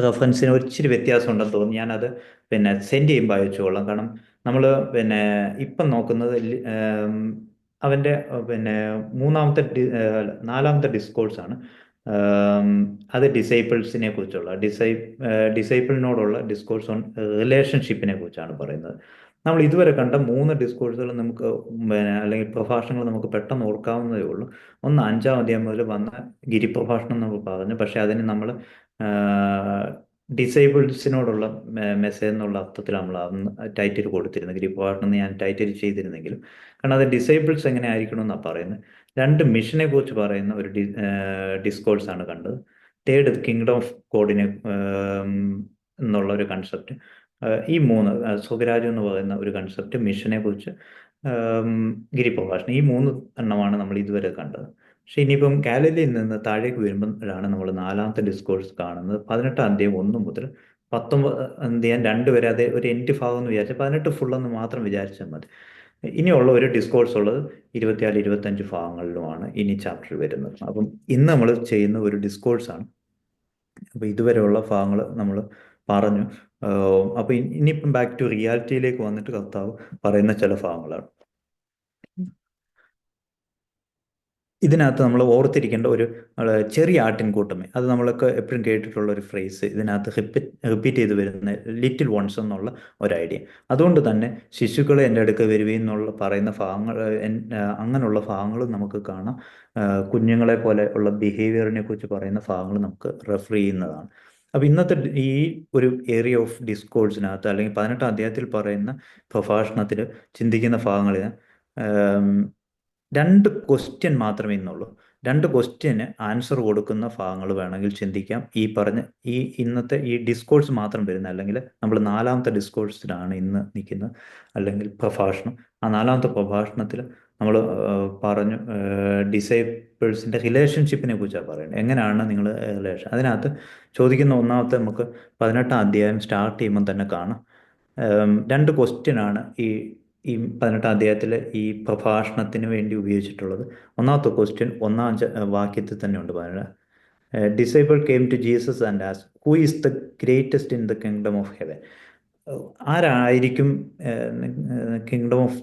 റെഫറൻസിന് ഒരു ഇച്ചിരി വ്യത്യാസം ഉണ്ടെന്ന് തോന്നി. ഞാനത് പിന്നെ സെൻഡ് ചെയ്യുമ്പോൾ അയച്ചുകൊള്ളാം. കാരണം നമ്മൾ പിന്നെ ഇപ്പം നോക്കുന്നത് അവൻ്റെ പിന്നെ നാലാമത്തെ ഡിസ്കോഴ്സാണ്. അത് ഡിസൈപ്പിൾസിനെ കുറിച്ചുള്ള ഡിസൈപ്പിളിനോടുള്ള ഡിസ്കോഴ്സ് ഓൺ റിലേഷൻഷിപ്പിനെ കുറിച്ചാണ് പറയുന്നത്. നമ്മൾ ഇതുവരെ കണ്ട 3 ഡിസ്കോഴ്സുകൾ നമുക്ക് പിന്നെ അല്ലെങ്കിൽ പ്രഭാഷണങ്ങൾ നമുക്ക് പെട്ടെന്ന് ഓർക്കാവുന്നതേ ഉള്ളൂ. ഒന്ന് 5-ാം അധ്യായം മുതൽ വന്ന ഗിരിപ്രഭാഷണം നമ്മൾ പറഞ്ഞു. പക്ഷെ അതിന് നമ്മൾ ഡിസേബിൾസിനോടുള്ള മെസ്സേജ് എന്നുള്ള അർത്ഥത്തിൽ നമ്മൾ അന്ന് ടൈറ്റിൽ കൊടുത്തിരുന്നു. ഗിരിപ്രഭാഷണം ഞാൻ ടൈറ്റിൽ ചെയ്തിരുന്നെങ്കിലും, കാരണം അത് ഡിസേബിൾസ് എങ്ങനെ ആയിരിക്കണം എന്നാണ് പറയുന്നത്. 2 മിഷനെ കുറിച്ച് പറയുന്ന ഒരു ഡിസ്കോഴ്സാണ് കണ്ടത്. തേർഡ് കിങ്ഡം ഓഫ് ഗോഡിനെ എന്നുള്ള ഒരു കൺസെപ്റ്റ്. ഈ 3 സ്വകരാജ്യം എന്ന് പറയുന്ന ഒരു കൺസെപ്റ്റ്, മിഷനെ കുറിച്ച് ഗിരിപ്രഭാഷണം, ഈ 3 എണ്ണമാണ് നമ്മൾ ഇതുവരെ കണ്ടത്. പക്ഷെ ഇനിയിപ്പം ഗാലലിയിൽ നിന്ന് താഴേക്ക് വരുമ്പോഴാണ് നമ്മൾ 4-ാമത്തെ ഡിസ്കോഴ്സ് കാണുന്നത്. 18-ാം അധ്യായം 1 മുതൽ 19-ാം അധ്യായം 2 വരെ. അത് ഒരു എൻഡ് ഭാഗം എന്ന് വിചാരിച്ചാൽ 18 ഫുള്ളെന്ന് മാത്രം വിചാരിച്ചാൽ മതി. ഇനിയുള്ള ഒരു ഡിസ്കോഴ്സ് ഉള്ളത് 24-25 ഭാഗങ്ങളിലുമാണ് ഇനി ചാപ്റ്റർ വരുന്നത്. അപ്പം ഇന്ന് നമ്മൾ ചെയ്യുന്ന ഒരു ഡിസ്കോഴ്സാണ്. അപ്പോൾ ഇതുവരെയുള്ള ഭാഗങ്ങൾ നമ്മൾ പറഞ്ഞു. അപ്പോൾ ഇനിയിപ്പം ബാക്ക് ടു റിയാലിറ്റിയിലേക്ക് വന്നിട്ട് കർത്താവ് പറയുന്ന ചില ഭാഗങ്ങളാണ്. ഇതിനകത്ത് നമ്മൾ ഓർത്തിരിക്കേണ്ട ഒരു ചെറിയ ആട്ടിൻകൂട്ടമേ, അത് നമ്മളൊക്കെ എപ്പോഴും കേട്ടിട്ടുള്ള ഒരു ഫ്രേസ് ഇതിനകത്ത് റിപ്പീറ്റ് ചെയ്ത് വരുന്ന ലിറ്റിൽ വൺസ് എന്നുള്ള ഒരു ഐഡിയ. അതുകൊണ്ട് തന്നെ ശിശുക്കളെ എൻ്റെ അടുക്ക വരുവീൻ എന്നുള്ള പറയുന്ന ഭാഗങ്ങൾ, അങ്ങനെയുള്ള ഭാഗങ്ങൾ നമുക്ക് കാണാം. കുഞ്ഞുങ്ങളെ പോലെ ഉള്ള ബിഹേവിയറിനെ കുറിച്ച് പറയുന്ന ഭാഗങ്ങൾ നമുക്ക് റെഫർ ചെയ്യുന്നതാണ്. അപ്പോൾ ഇന്നത്തെ ഈ ഒരു ഏരിയ ഓഫ് ഡിസ്കോഴ്സിനകത്ത് അല്ലെങ്കിൽ 18-ാം അധ്യായത്തിൽ പറയുന്ന പ്രഭാഷണത്തിൽ ചിന്തിക്കുന്ന ഭാഗങ്ങളിൽ 2 ക്വസ്റ്റ്യൻ മാത്രമേ ഇന്നുള്ളൂ. 2 ക്വസ്റ്റ്യന് ആൻസർ കൊടുക്കുന്ന ഭാഗങ്ങൾ വേണമെങ്കിൽ ചിന്തിക്കാം. ഈ പറഞ്ഞ ഇന്നത്തെ ഈ ഡിസ്കോഴ്സ് മാത്രം വരുന്ന, അല്ലെങ്കിൽ നമ്മൾ 4-ാമത്തെ ഡിസ്കോഴ്സിലാണ് ഇന്ന് നിൽക്കുന്നത്, അല്ലെങ്കിൽ പ്രഭാഷണം. ആ 4-ാമത്തെ പ്രഭാഷണത്തിൽ നമ്മൾ പറഞ്ഞു ഡിസൈപ്പിൾസിൻ്റെ റിലേഷൻഷിപ്പിനെ കുറിച്ചാണ് പറയുന്നത്. എങ്ങനെയാണ് നിങ്ങൾ റിലേഷൻ, അതിനകത്ത് ചോദിക്കുന്ന ഒന്നാമത്തെ നമുക്ക് 18-ാം അധ്യായം സ്റ്റാർട്ട് ചെയ്യുമ്പം തന്നെ കാണാം. 2 ക്വസ്റ്റ്യനാണ് ഈ 18-ാം അധ്യായത്തിൽ ഈ പ്രഭാഷണത്തിന് വേണ്ടി ഉപയോഗിച്ചിട്ടുള്ളത്. ഒന്നാമത്തെ ക്വസ്റ്റ്യൻ 1-ാം വാക്യത്തിൽ തന്നെ ഉണ്ട്. Disciple came to Jesus and ask who is the greatest in the kingdom of heaven. ആരായിരിക്കും കിങ്ഡം ഓഫ്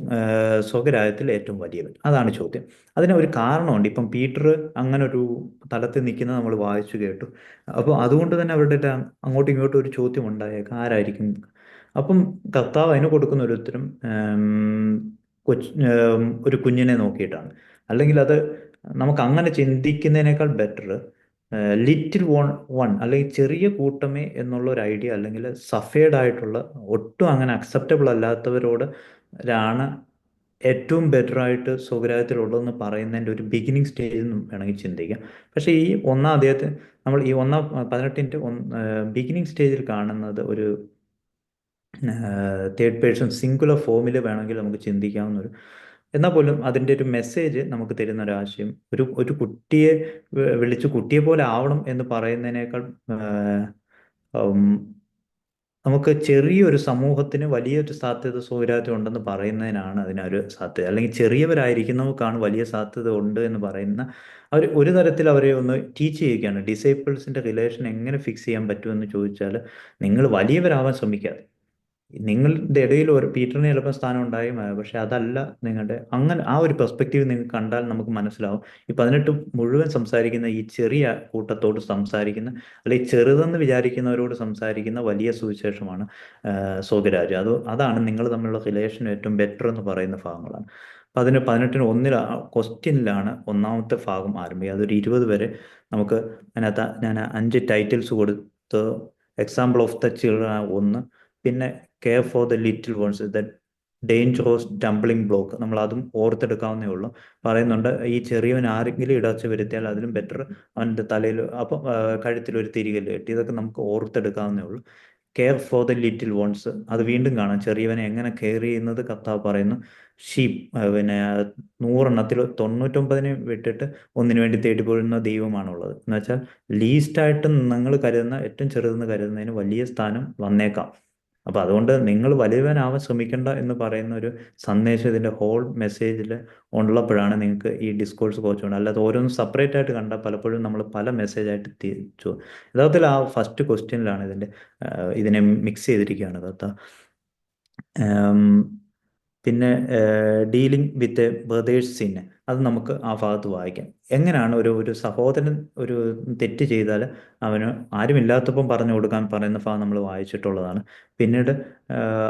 സ്വർഗരാജ്യത്തിൽ ഏറ്റവും വലിയവൻ? അതാണ് ചോദ്യം. അതിന് ഒരു കാരണമുണ്ട്. ഇപ്പം പീറ്റർ അങ്ങനെ ഒരു തലത്തിൽ നിൽക്കുന്നത് നമ്മൾ വായിച്ചു കേട്ടു. അപ്പോൾ അതുകൊണ്ട് തന്നെ അവരുടെ അങ്ങോട്ടും ഇങ്ങോട്ടും ഒരു ചോദ്യം ഉണ്ടായേക്കാം, ആരായിരിക്കും? അപ്പം കർത്താവ് അതിന് കൊടുക്കുന്ന ഒരു ഉത്തരം ഒരു കുഞ്ഞിനെ നോക്കിയിട്ടാണ്. അല്ലെങ്കിൽ അത് നമുക്ക് അങ്ങനെ ചിന്തിക്കുന്നതിനേക്കാൾ ബെറ്റർ ലിറ്റിൽ വൺ അല്ലെങ്കിൽ ചെറിയ കൂട്ടമേ എന്നുള്ള ഒരു ഐഡിയ, അല്ലെങ്കിൽ സഫേഡ് ആയിട്ടുള്ള ഒട്ടും അങ്ങനെ അക്സെപ്റ്റബിൾ അല്ലാത്തവരോട് ആണ് ഏറ്റവും ബെറ്റർ ആയിട്ട് സ്വകരാജ്യത്തിലുള്ളതെന്ന് പറയുന്നതിൻ്റെ ഒരു ബിഗിനിങ് സ്റ്റേജിൽ നിന്നും വേണമെങ്കിൽ ചിന്തിക്കാം. പക്ഷേ ഈ 1-ാം അധ്യായത്തിൽ നമ്മൾ ഈ 18-ൻ്റെ ബിഗിനിങ് സ്റ്റേജിൽ കാണുന്നത് ഒരു തേർഡ് പേഴ്സൺ സിംഗുലർ ഫോമിൽ വേണമെങ്കിൽ നമുക്ക് ചിന്തിക്കാവുന്ന ഒരു, എന്നാൽ പോലും അതിൻ്റെ ഒരു മെസ്സേജ് നമുക്ക് തരുന്ന ഒരു ആശയം, ഒരു കുട്ടിയെ വിളിച്ച് കുട്ടിയെ പോലെ ആവണം എന്ന് പറയുന്നതിനേക്കാൾ നമുക്ക് ചെറിയൊരു സമൂഹത്തിന് വലിയൊരു സാധ്യത സ്വൈരാഗ്യം ഉണ്ടെന്ന് പറയുന്നതിനാണ് അതിനൊരു സാധ്യത, അല്ലെങ്കിൽ ചെറിയവരായിരിക്കുന്നവർക്കാണ് വലിയ സാധ്യത ഉണ്ട് എന്ന് പറയുന്ന അവർ ഒരു തരത്തിൽ അവരെ ഒന്ന് ടീച്ച് ചെയ്യുകയാണ്. ഡിസേബിൾസിന്റെ റിലേഷൻ എങ്ങനെ ഫിക്സ് ചെയ്യാൻ പറ്റുമെന്ന് ചോദിച്ചാൽ, നിങ്ങൾ വലിയവരാവാൻ ശ്രമിക്കാതെ നിങ്ങളുടെ ഇടയിൽ ഒരു പീറ്ററിന് ചിലപ്പോൾ സ്ഥാനം ഉണ്ടായും, പക്ഷെ അതല്ല നിങ്ങളുടെ അങ്ങനെ ആ ഒരു പെർസ്പെക്റ്റീവ് നിങ്ങൾക്ക് കണ്ടാൽ നമുക്ക് മനസ്സിലാവും. ഈ 18 മുഴുവൻ സംസാരിക്കുന്ന ഈ ചെറിയ കൂട്ടത്തോട് സംസാരിക്കുന്ന, അല്ലെങ്കിൽ ചെറുതെന്ന് വിചാരിക്കുന്നവരോട് സംസാരിക്കുന്ന വലിയ സുവിശേഷമാണ് സ്വഗരാജ്യം. അതാണ് നിങ്ങൾ തമ്മിലുള്ള റിലേഷൻ ഏറ്റവും ബെറ്റർ എന്ന് പറയുന്ന ഭാഗങ്ങളാണ്. അപ്പം അതിന് 18-ന് ഒന്നിൽ ക്വസ്റ്റ്യനിലാണ് ഒന്നാമത്തെ ഭാഗം ആരംഭിക്കുക. അതൊരു 20 വരെ നമുക്ക് അതിനകത്ത് ഞാൻ 5 ടൈറ്റിൽസ് കൊടുത്ത്, എക്സാമ്പിൾ ഓഫ് ദ ചിൽഡ്രൻ ഒന്ന്, പിന്നെ care for the little once, the dangerous tumbling block, നമ്മൾ അതും ഓർത്തെടുക്കാവുന്നേ ഉള്ളൂ. പറയുന്നുണ്ട് ഈ ചെറിയവൻ ആരെങ്കിലും ഇടർച്ച വരുത്തിയാൽ അതിലും ബെറ്റർ അവൻ്റെ തലയിൽ അപ്പം കഴുത്തിൽ ഒരു തിരികല്ല് കെട്ടി. ഇതൊക്കെ നമുക്ക് ഓർത്തെടുക്കാവുന്നേ ഉള്ളൂ. Care for the little once, അത് വീണ്ടും കാണാം, ചെറിയവനെ എങ്ങനെ കെയർ ചെയ്യുന്നത് കർത്താവ് പറയുന്നു. ഷീപ്പ്, പിന്നെ 100 എണ്ണത്തിൽ 99-നെ വിട്ടിട്ട് ഒന്നിനു വേണ്ടി തേടിപ്പോരുന്ന ദൈവമാണുള്ളത് എന്ന് വെച്ചാൽ, ലീസ്റ്റായിട്ട് നിങ്ങൾ കരുതുന്ന ഏറ്റവും ചെറുതെന്ന് കരുതുന്നതിന് വലിയ സ്ഥാനം വന്നേക്കാം. അപ്പൊ അതുകൊണ്ട് നിങ്ങൾ വലിയവനാവാൻ ശ്രമിക്കേണ്ട എന്ന് പറയുന്ന ഒരു സന്ദേശം ഇതിന്റെ ഹോൾ മെസ്സേജിൽ ഉള്ളപ്പോഴാണ് നിങ്ങൾക്ക് ഈ ഡിസ്കോഴ്സ് കുറച്ചുകൊണ്ട്, അല്ലാതെ ഓരോന്നും സെപ്പറേറ്റ് ആയിട്ട് കണ്ടാൽ പലപ്പോഴും നമ്മൾ പല മെസ്സേജ് ആയിട്ട് തിരിച്ചു. യഥാർത്ഥത്തിൽ ആ ഫസ്റ്റ് ക്വസ്റ്റ്യനിലാണ് ഇതിനെ മിക്സ് ചെയ്തിരിക്കുകയാണ് കഥ. പിന്നെ ഡീലിംഗ് വിത്ത് ബ്രദേഴ്സ് സിൻ, അത് നമുക്ക് ആ ഭാഗത്ത് വായിക്കാം. എങ്ങനെയാണ് ഒരു ഒരു സഹോദരൻ ഒരു തെറ്റ് ചെയ്താൽ അവന് ആരുമില്ലാത്തപ്പം പറഞ്ഞു കൊടുക്കാൻ പറയുന്ന ഭാഗം നമ്മൾ വായിച്ചിട്ടുള്ളതാണ്. പിന്നീട്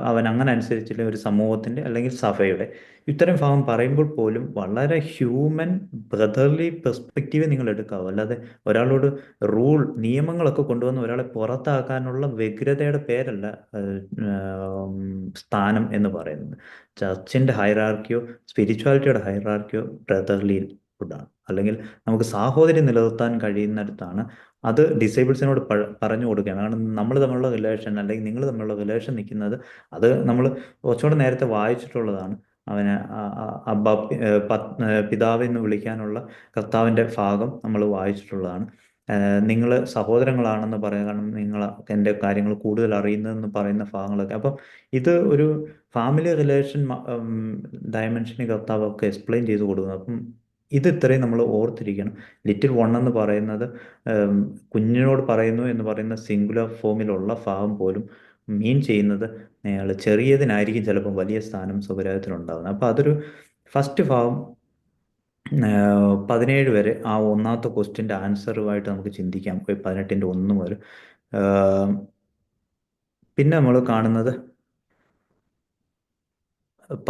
അവൻ അങ്ങനെ അനുസരിച്ചില്ല ഒരു സമൂഹത്തിൻ്റെ അല്ലെങ്കിൽ സഭയുടെ ഇത്തരം ഭാഗം പറയുമ്പോൾ പോലും വളരെ ഹ്യൂമൻ ബ്രദർലി പെർസ്പെക്റ്റീവ് നിങ്ങൾ എടുക്കാവൂ. അല്ലാതെ ഒരാളോട് നിയമങ്ങളൊക്കെ കൊണ്ടുവന്ന് ഒരാളെ പുറത്താക്കാനുള്ള വ്യഗ്രതയുടെ പേരല്ല സ്ഥാനം എന്ന് പറയുന്നത്. ചർച്ചിൻ്റെ ഹൈറാർക്കിയോ സ്പിരിച്വാലിറ്റിയുടെ ഹൈറാർക്കിയോ ബ്രദർലി ഫുഡാണ്, അല്ലെങ്കിൽ നമുക്ക് സാഹോദര്യം നിലനിർത്താൻ കഴിയുന്നിടത്താണ്. അത് ഡിസേബിൾസിനോട് പറഞ്ഞു കൊടുക്കുകയാണ്. കാരണം നമ്മൾ തമ്മിലുള്ള റിലേഷൻ, അല്ലെങ്കിൽ നിങ്ങൾ തമ്മിലുള്ള റിലേഷൻ നിൽക്കുന്നത്, അത് നമ്മൾ കുറച്ചുകൂടെ നേരത്തെ വായിച്ചിട്ടുള്ളതാണ്. അവന് അബ്ബ പിതാവ് എന്ന് വിളിക്കാനുള്ള കർത്താവിൻ്റെ ഭാഗം നമ്മൾ വായിച്ചിട്ടുള്ളതാണ്. നിങ്ങൾ സഹോദരങ്ങളാണെന്ന് പറയാം, കാരണം നിങ്ങൾ എൻ്റെ കാര്യങ്ങൾ കൂടുതൽ അറിയുന്നതെന്ന് പറയുന്ന ഭാഗങ്ങളൊക്കെ. അപ്പം ഇത് ഒരു ഫാമിലി റിലേഷൻ ഡയമെൻഷന് കർത്താവൊക്കെ എക്സ്പ്ലെയിൻ ചെയ്ത് കൊടുക്കുന്നത്. അപ്പം ഇത് ഇത്രയും നമ്മൾ ഓർത്തിരിക്കണം. ലിറ്റിൽ വൺ എന്ന് പറയുന്നത് കുഞ്ഞിനോട് പറയുന്നു എന്ന് പറയുന്ന സിംഗുലർ ഫോമിലുള്ള ഭാഗം പോലും മീൻ ചെയ്യുന്നത് അയാൾ ചെറിയതിനായിരിക്കും ചിലപ്പോൾ വലിയ സ്ഥാനം സ്വപരാഗത്തിലുണ്ടാകുന്നത്. അപ്പോൾ അതൊരു ഫസ്റ്റ് ഭാഗം 17 വരെ ആ ഒന്നാമത്തെ ക്വസ്റ്റ്യൻ്റെ ആൻസറുമായിട്ട് നമുക്ക് ചിന്തിക്കാം. 18-ൻ്റെ 1 മുതൽ പിന്നെ നമ്മൾ കാണുന്നത്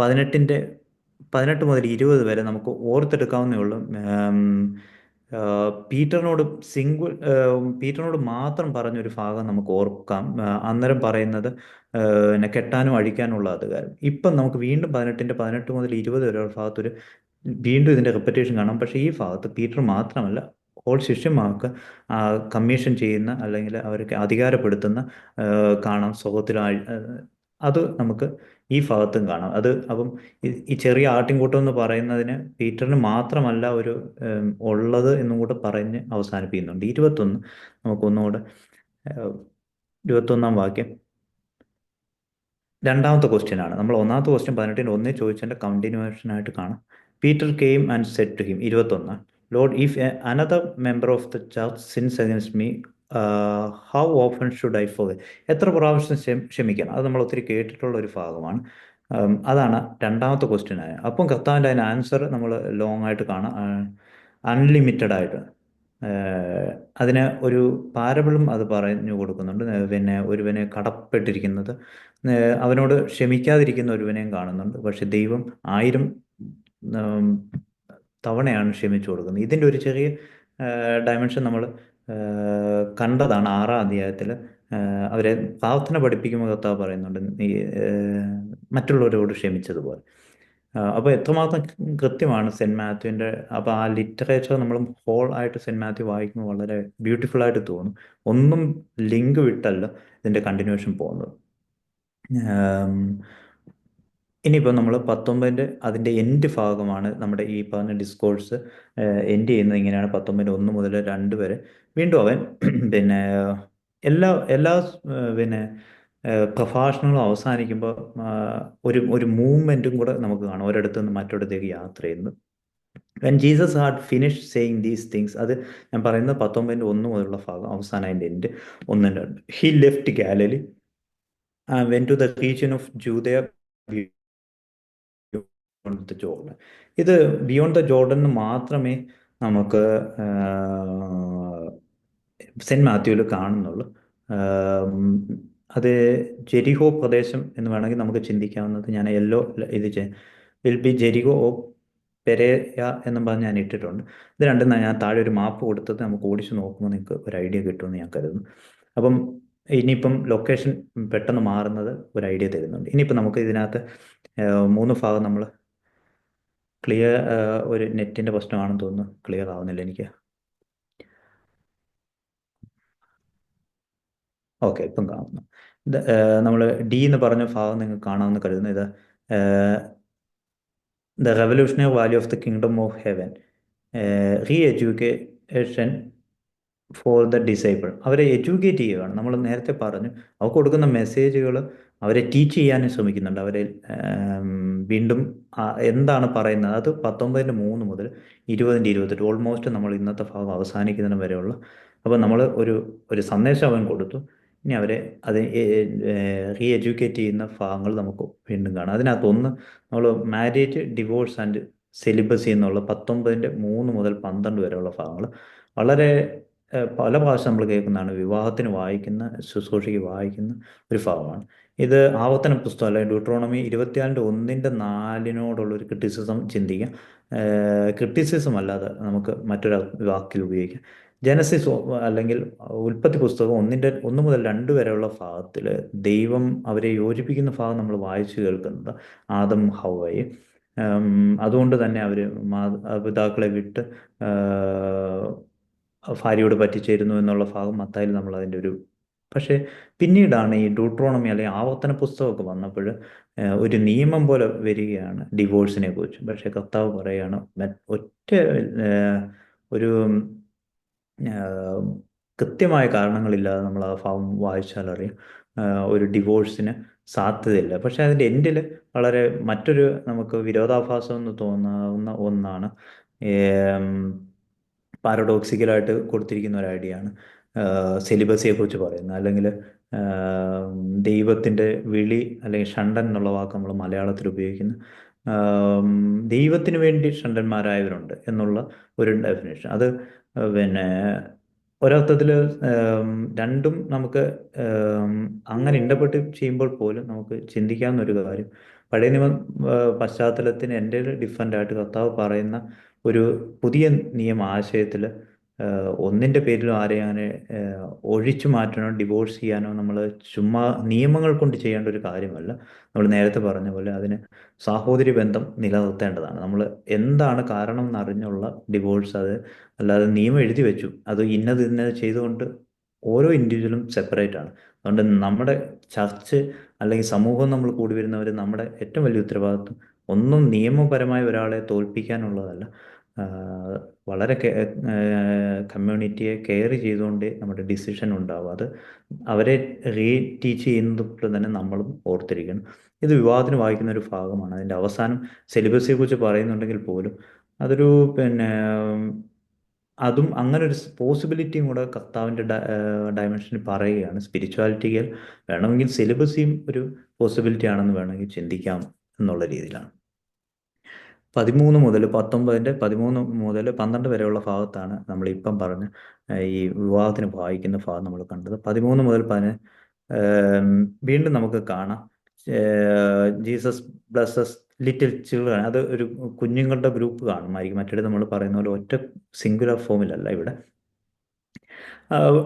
18 മുതൽ 20 വരെ നമുക്ക് ഓർത്തെടുക്കാവുന്നേ ഉള്ളൂ. പീറ്ററിനോട് പീറ്ററിനോട് മാത്രം പറഞ്ഞൊരു ഭാഗം നമുക്ക് ഓർക്കാം. അന്നേരം പറയുന്നത് പിന്നെ കെട്ടാനും അഴിക്കാനുള്ള അധികാരം. ഇപ്പം നമുക്ക് വീണ്ടും 18 മുതൽ 20 വരെ ഭാഗത്തൊരു വീണ്ടും ഇതിൻ്റെ റെപ്പറ്റേഷൻ കാണാം. പക്ഷേ ഈ ഭാഗത്ത് പീറ്റർ മാത്രമല്ല, ഹോൾ ശിഷ്യന്മാർക്ക് കമ്മീഷൻ ചെയ്യുന്ന, അല്ലെങ്കിൽ അവർക്ക് അധികാരപ്പെടുത്തുന്ന കാണാം സ്വഭാവത്തിൽ. അത് നമുക്ക് ഈ ഭാഗത്തും കാണാം. അപ്പം ഈ ചെറിയ ആട്ടിൻകൂട്ടം എന്ന് പറയുന്നതിന് പീറ്ററിന് മാത്രമല്ല ഒരു ഉള്ളത് എന്നും കൂടെ പറഞ്ഞ് അവസാനിപ്പിക്കുന്നുണ്ട്. 21 നമുക്കൊന്നുകൂടെ 21-ാം വാക്യം രണ്ടാമത്തെ ക്വസ്റ്റ്യൻ ആണ്. നമ്മൾ ഒന്നാമത്തെ ക്വസ്റ്റ്യൻ 18-ന് 1 ചോദിച്ചതിൻ്റെ കണ്ടിന്യൂവേഷൻ ആയിട്ട് കാണാം. Peter came and said to him, 21, Lord if another member of the church sins against me how often should I forgive, എത്ര പ്രാവശ്യം ക്ഷമിക്കണം. അത് നമ്മൾ ഒത്തിരി കേട്ടിട്ടുള്ള ഒരു ഭാഗമാണ്. അതാണ് രണ്ടാമത്തെ ക്വസ്റ്റ്യൻ ആയ. അപ്പം കർത്താവിൻ്റെ അതിന് ആൻസർ നമ്മൾ ലോങ് ആയിട്ട് കാണാം, അൺലിമിറ്റഡ് ആയിട്ട്. അതിന് ഒരു പാരബിളും അത് പറഞ്ഞു കൊടുക്കുന്നുണ്ട്. പിന്നെ ഒരുവനെ കടപ്പെട്ടിരിക്കുന്നത്, അവനോട് ക്ഷമിക്കാതിരിക്കുന്ന ഒരുവനെയും കാണുന്നുണ്ട്. പക്ഷെ ദൈവം 1000 തവണയാണ് ക്ഷമിച്ചു കൊടുക്കുന്നത്. ഇതിൻ്റെ ഒരു ചെറിയ ഡയമെൻഷൻ നമ്മൾ കണ്ടതാണ് 6-ാം അധ്യായത്തിൽ. അവരെ പ്രാർത്ഥന പഠിപ്പിക്കുമ്പോൾ കർത്താവ് പറയുന്നുണ്ട്, നീ മറ്റുള്ളവരോട് ക്ഷമിച്ചതുപോലെ. അപ്പോൾ എത്രമാത്രം കൃത്യമാണ് സെൻറ്റ് മാത്യുവിൻ്റെ. അപ്പോൾ ആ ലിറ്ററേച്ചർ നമ്മൾ ഹോൾ ആയിട്ട് സെൻറ്റ് മാത്യു വായിക്കുമ്പോൾ വളരെ ബ്യൂട്ടിഫുൾ ആയിട്ട് തോന്നും. ഒന്നും ലിങ്ക് വിട്ടല്ല ഇതിൻ്റെ കണ്ടിന്യൂഷൻ പോകുന്നത്. ഇനിയിപ്പോൾ നമ്മൾ 19 അതിൻ്റെ എൻഡ് ഭാഗമാണ് നമ്മുടെ ഈ പറഞ്ഞ ഡിസ്കോഴ്സ് എൻഡ് ചെയ്യുന്നത് ഇങ്ങനെയാണ്. 19 1 മുതൽ 2 വരെ വീണ്ടും അവൻ പിന്നെ എല്ലാ എല്ലാ പിന്നെ പ്രഭാഷണങ്ങൾ അവസാനിക്കുമ്പോൾ ഒരു മൂവ്മെൻറ്റും കൂടെ നമുക്ക് കാണാം, ഒരിടത്തു നിന്ന് മറ്റൊരിടത്തേക്ക് യാത്ര ചെയ്യുന്നത്. When Jesus had finish saying these things, അത് ഞാൻ പറയുന്നത് 19 1 മുതലുള്ള ഭാഗം, അവസാനം അതിൻ്റെ end 1-2. He left Galilee went to the region of Judea beyond the Jordan. ഇത് ബിയോണ്ട് ദ ജോർഡൻ മാത്രമേ നമുക്ക് സെൻറ്റ് മാത്യുവിൽ കാണുന്നുള്ളൂ. ആം, അത് ജെരിഹോ പ്രദേശം എന്ന് വേണമെങ്കിൽ നമുക്ക് ചിന്തിക്കാവുന്നത്. ഞാൻ യെല്ലോ ഇത് വിൽ ബി ജെരിഹോ ഓ പെരേയ എന്നും പറഞ്ഞ് ഞാൻ ഇട്ടിട്ടുണ്ട്. ഇത് രണ്ടും ഞാൻ താഴെ ഒരു മാപ്പ് കൊടുത്തത് നമുക്ക് ഓടിച്ച് നോക്കുമ്പോൾ നിങ്ങൾക്ക് ഒരു ഐഡിയ കിട്ടുമെന്ന് ഞാൻ കരുതുന്നു. അപ്പം ഇനിയിപ്പം ലൊക്കേഷൻ പെട്ടെന്ന് മാറുന്നത് ഒരു ഐഡിയ തരുന്നുണ്ട്. ഇനിയിപ്പം നമുക്ക് ഇതിനകത്ത് 3 ഭാഗം നമ്മൾ ക്ലിയർ, ഒരു നെറ്റിൻ്റെ പ്രശ്നമാണെന്ന് തോന്നുന്നു, ക്ലിയർ ആവുന്നില്ല എനിക്ക്. ഓക്കെ, ഇപ്പം കാണുന്നു. ഇത് നമ്മൾ ഡി എന്ന് പറഞ്ഞ ഭാഗം നിങ്ങൾക്ക് കാണാമെന്ന് കരുതുന്നു. ഇത് the revolutionary value of the kingdom of heaven, re education for the disciple. അവരെ എഡ്യൂക്കേറ്റ് ചെയ്യുകയാണ്. നമ്മൾ നേരത്തെ പറഞ്ഞു, അവർക്ക് കൊടുക്കുന്ന മെസ്സേജുകൾ അവരെ ടീച്ച് ചെയ്യാനും ശ്രമിക്കുന്നുണ്ട്. അവരെ വീണ്ടും എന്താണ് പറയുന്നത്, അത് 19-3 മുതൽ 20-28, ഓൾമോസ്റ്റ് നമ്മൾ ഇന്നത്തെ ഭാഗം അവസാനിക്കുന്നതിന് വരെയുള്ള. അപ്പോൾ നമ്മൾ ഒരു സന്ദേശം അവൻ കൊടുത്തു. ഇനി അവരെ അത് റീ എഡ്യൂക്കേറ്റ് ചെയ്യുന്ന ഭാഗങ്ങൾ നമുക്ക് വീണ്ടും കാണാം. അതിനകത്തൊന്ന് നമ്മൾ മാരേജ്, ഡിവോഴ്സ് ആൻഡ് സെലിബസി എന്നുള്ള 19-3 മുതൽ 12 വരെയുള്ള ഭാഗങ്ങൾ വളരെ പല പ്രാവശ്യം നമ്മൾ കേൾക്കുന്നതാണ്. വിവാഹത്തിന് വായിക്കുന്ന, ശുശ്രൂഷയ്ക്ക് വായിക്കുന്ന ഒരു ഭാഗമാണ് ഇത്. ആവർത്തന പുസ്തകം അല്ലെങ്കിൽ ഡ്യൂട്രോണമി 24-1-4 ഒരു ക്രിറ്റിസിസം ചിന്തിക്കാം. ക്രിറ്റിസിസം അല്ലാതെ നമുക്ക് മറ്റൊരു വാക്കിൽ ഉപയോഗിക്കാം. ജനസിസ് അല്ലെങ്കിൽ ഉൽപ്പത്തി പുസ്തകം 1 മുതൽ 2 വരെയുള്ള ഭാഗത്തിൽ ദൈവം അവരെ യോജിപ്പിക്കുന്ന ഭാഗം നമ്മൾ വായിച്ചു കേൾക്കുന്നത് ആദം ഹവ്വയും. അതുകൊണ്ട് തന്നെ അവർ പിതാക്കളെ വിട്ട് ഭാര്യയോട് പറ്റിച്ചേരുന്നു എന്നുള്ള ഭാഗം മത്തായിൽ നമ്മൾ അതിൻ്റെ ഒരു. പക്ഷേ പിന്നീടാണ് ഈ ഡ്യൂട്രോണമി അല്ലെങ്കിൽ ആവർത്തന പുസ്തകമൊക്കെ വന്നപ്പോൾ ഒരു നിയമം പോലെ വരികയാണ് ഡിവോഴ്സിനെ കുറിച്ച്. പക്ഷേ കർത്താവ് പറയുകയാണ് ഒറ്റ ഒരു കൃത്യമായ കാരണങ്ങളില്ലാതെ നമ്മൾ ആ ഭാവം വായിച്ചാൽ അറിയാം ഒരു ഡിവോഴ്സിന് സാധ്യതയില്ല. പക്ഷേ അതിൻ്റെ എൻഡിൽ വളരെ മറ്റൊരു നമുക്ക് വിരോധാഭാസം എന്ന് തോന്നാവുന്ന ഒന്നാണ്, പാരഡോക്സിക്കലായിട്ട് കൊടുത്തിരിക്കുന്ന ഒരു ഐഡിയ ആണ് സെലിബസിയെ കുറിച്ച് പറയുന്നത്. അല്ലെങ്കിൽ ദൈവത്തിൻ്റെ വിളി അല്ലെങ്കിൽ ഷണ്ടൻ എന്നുള്ള വാക്ക് നമ്മൾ മലയാളത്തിൽ ഉപയോഗിക്കുന്നു. ദൈവത്തിന് വേണ്ടി ഷണ്ടന്മാരായവരുണ്ട് എന്നുള്ള ഒരു ഡെഫിനേഷൻ. അത് പിന്നെ ഒരർത്ഥത്തിൽ രണ്ടും നമുക്ക് അങ്ങനെ ഇൻ്റർപ്രറ്റ് ചെയ്യുമ്പോൾ പോലും നമുക്ക് ചിന്തിക്കാവുന്ന ഒരു കാര്യം, പഴയ നിയമ പശ്ചാത്തലത്തിന് എൻ്റെ ഡിഫറൻ്റ് ആയിട്ട് കർത്താവ് പറയുന്ന ഒരു പുതിയ നിയമ ആശയത്തിൽ ഒന്നിൻ്റെ പേരിലും ആരെയും അങ്ങനെ ഒഴിച്ചു മാറ്റാനോ ഡിവോഴ്സ് ചെയ്യാനോ നമ്മൾ ചുമ്മാ നിയമങ്ങൾ കൊണ്ട് ചെയ്യേണ്ട ഒരു കാര്യമല്ല. നമ്മൾ നേരത്തെ പറഞ്ഞ പോലെ അതിന് സാഹോദര്യ ബന്ധം നിലനിർത്തേണ്ടതാണ്. നമ്മൾ എന്താണ് കാരണം എന്നറിഞ്ഞുള്ള ഡിവോഴ്സ്, അത് അല്ലാതെ നിയമം എഴുതി വെച്ചു അത് ഇന്നത് ചെയ്തുകൊണ്ട് ഓരോ ഇൻഡിവിജ്വലും സെപ്പറേറ്റ് ആണ്. അതുകൊണ്ട് നമ്മുടെ ചർച്ച് അല്ലെങ്കിൽ സമൂഹം നമ്മൾ കൂടി വരുന്നവർ നമ്മുടെ ഏറ്റവും വലിയ ഉത്തരവാദിത്വം ഒന്നും നിയമപരമായ ഒരാളെ തോൽപ്പിക്കാനുള്ളതല്ല, വളരെ കമ്മ്യൂണിറ്റിയെ കെയർ ചെയ്തുകൊണ്ടേ നമ്മുടെ ഡിസിഷൻ ഉണ്ടാവും. അത് അവരെ റീ ടീച്ച് ചെയ്യുന്നത് തന്നെ നമ്മളും ഓർത്തിരിക്കണം. ഇത് വിവാഹത്തിന് വായിക്കുന്ന ഒരു ഭാഗമാണ്. അതിൻ്റെ അവസാനം സെലിബസിയെ കുറിച്ച് പറയുന്നുണ്ടെങ്കിൽ പോലും അതൊരു പിന്നെ അതും അങ്ങനെ ഒരു പോസിബിലിറ്റിയും കൂടെ കർത്താവിൻ്റെ ഡയമെൻഷനിൽ പറയുകയാണ്. സ്പിരിച്വാലിറ്റിയിൽ വേണമെങ്കിൽ സിലബസിയും ഒരു പോസിബിലിറ്റി ആണെന്ന് വേണമെങ്കിൽ ചിന്തിക്കാം എന്നുള്ള രീതിയിലാണ്. 13 മുതൽ 12 വരെയുള്ള ഭാഗത്താണ് നമ്മളിപ്പം പറഞ്ഞ ഈ വിവാഹത്തിന് വായിക്കുന്ന ഭാഗം നമ്മൾ കണ്ടത്. 13 മുതൽ 15 വീണ്ടും നമുക്ക് കാണാം ജീസസ് ബ്ലസ്സസ് ലിറ്റിൽ ചിൽഡ്രൻ. അത് ഒരു കുഞ്ഞുങ്ങളുടെ ഗ്രൂപ്പ് കാണുമായിരിക്കും. മറ്റേ നമ്മൾ പറയുന്ന പോലെ ഒറ്റ സിംഗുലർ ഫോമിലല്ല ഇവിടെ.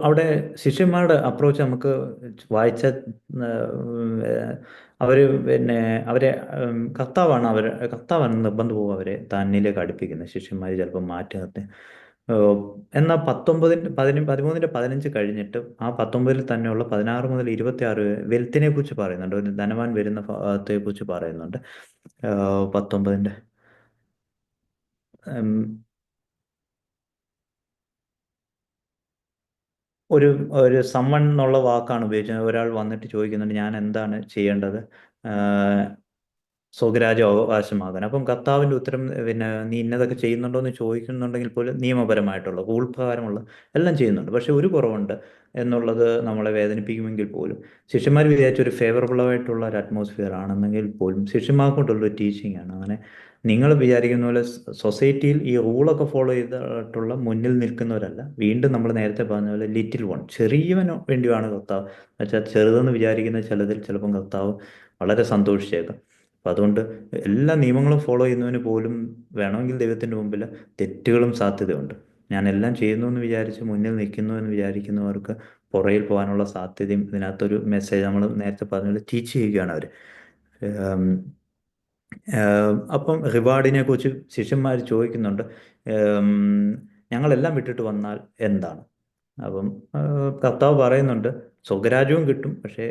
അവിടെ ശിഷ്യന്മാരുടെ അപ്രോച്ച് നമുക്ക് വായിച്ച അവർ പിന്നെ അവരെ കർത്താവാണ് നിർബന്ധപൂർവ്വം അവരെ തന്നിലേക്ക് അടുപ്പിക്കുന്നത്. ശിഷ്യന്മാർ ചിലപ്പോൾ മാറ്റി നിർത്തി. എന്നാൽ 13-15 കഴിഞ്ഞിട്ട് ആ 19 തന്നെയുള്ള 16 മുതൽ 26 വെൽത്തിനെ കുറിച്ച് പറയുന്നുണ്ട്. ഒരു ധനവാൻ വരുന്ന ഭാഗത്തെ കുറിച്ച് പറയുന്നുണ്ട് 19. ഒരു ഒരു സമ്മൺ എന്നുള്ള വാക്കാണ് ഉപയോഗിച്ചത്. ഒരാൾ വന്നിട്ട് ചോദിക്കുന്നുണ്ട്, ഞാൻ എന്താണ് ചെയ്യേണ്ടത് സ്വകരാജ്യം അവകാശമാകാൻ. അപ്പം കർത്താവിൻ്റെ ഉത്തരം, പിന്നെ നീ ഇന്നതൊക്കെ ചെയ്യുന്നുണ്ടോ എന്ന് ചോദിക്കുന്നുണ്ടെങ്കിൽ പോലും നിയമപരമായിട്ടുള്ള റൂൾ പ്രകാരമുള്ള എല്ലാം ചെയ്യുന്നുണ്ട്. പക്ഷെ ഒരു കുറവുണ്ട് എന്നുള്ളത് നമ്മളെ വേദനിപ്പിക്കുമെങ്കിൽ പോലും, ശിഷ്യന്മാർ വിചാരിച്ച ഒരു ഫേവറബിൾ ആയിട്ടുള്ള ഒരു അറ്റ്മോസ്ഫിയർ ആണെന്നെങ്കിൽ പോലും ശിഷ്യന്മാർക്കൊണ്ടുള്ളൊരു ടീച്ചിങ് ആണ്. അങ്ങനെ നിങ്ങൾ വിചാരിക്കുന്ന പോലെ സൊസൈറ്റിയിൽ ഈ റൂളൊക്കെ ഫോളോ ചെയ്തിട്ടുള്ള മുന്നിൽ നിൽക്കുന്നവരല്ല. വീണ്ടും നമ്മൾ നേരത്തെ പറഞ്ഞ പോലെ ലിറ്റിൽ വൺ, ചെറിയവന് വേണ്ടിയാണ് കർത്താവ്. എന്നുവെച്ചാൽ ചെറുതെന്ന് വിചാരിക്കുന്ന ചിലതിൽ ചിലപ്പം കർത്താവ് വളരെ സന്തോഷിച്ചേക്കാം. അപ്പം അതുകൊണ്ട് എല്ലാ നിയമങ്ങളും ഫോളോ ചെയ്യുന്നതിന് പോലും വേണമെങ്കിൽ ദൈവത്തിൻ്റെ മുമ്പിൽ തെറ്റുകളും സാധ്യതയുണ്ട്. ഞാൻ എല്ലാം ചെയ്യുന്നു എന്ന് വിചാരിച്ച് മുന്നിൽ നിൽക്കുന്നു എന്ന് വിചാരിക്കുന്നവർക്ക് പുറകിൽ പോകാനുള്ള സാധ്യതയും ഇതിനകത്തൊരു മെസ്സേജ് നമ്മൾ നേരത്തെ പറഞ്ഞത് ടീച്ച് ചെയ്യുകയാണ് അവർ. അപ്പം റിവാർഡിനെ കുറിച്ച് ശിഷ്യന്മാർ ചോദിക്കുന്നുണ്ട്. ഏം, ഞങ്ങളെല്ലാം വിട്ടിട്ട് വന്നാൽ എന്താണ്? അപ്പം കർത്താവ് പറയുന്നുണ്ട്, സ്വർഗരാജ്യവും കിട്ടും, പക്ഷേ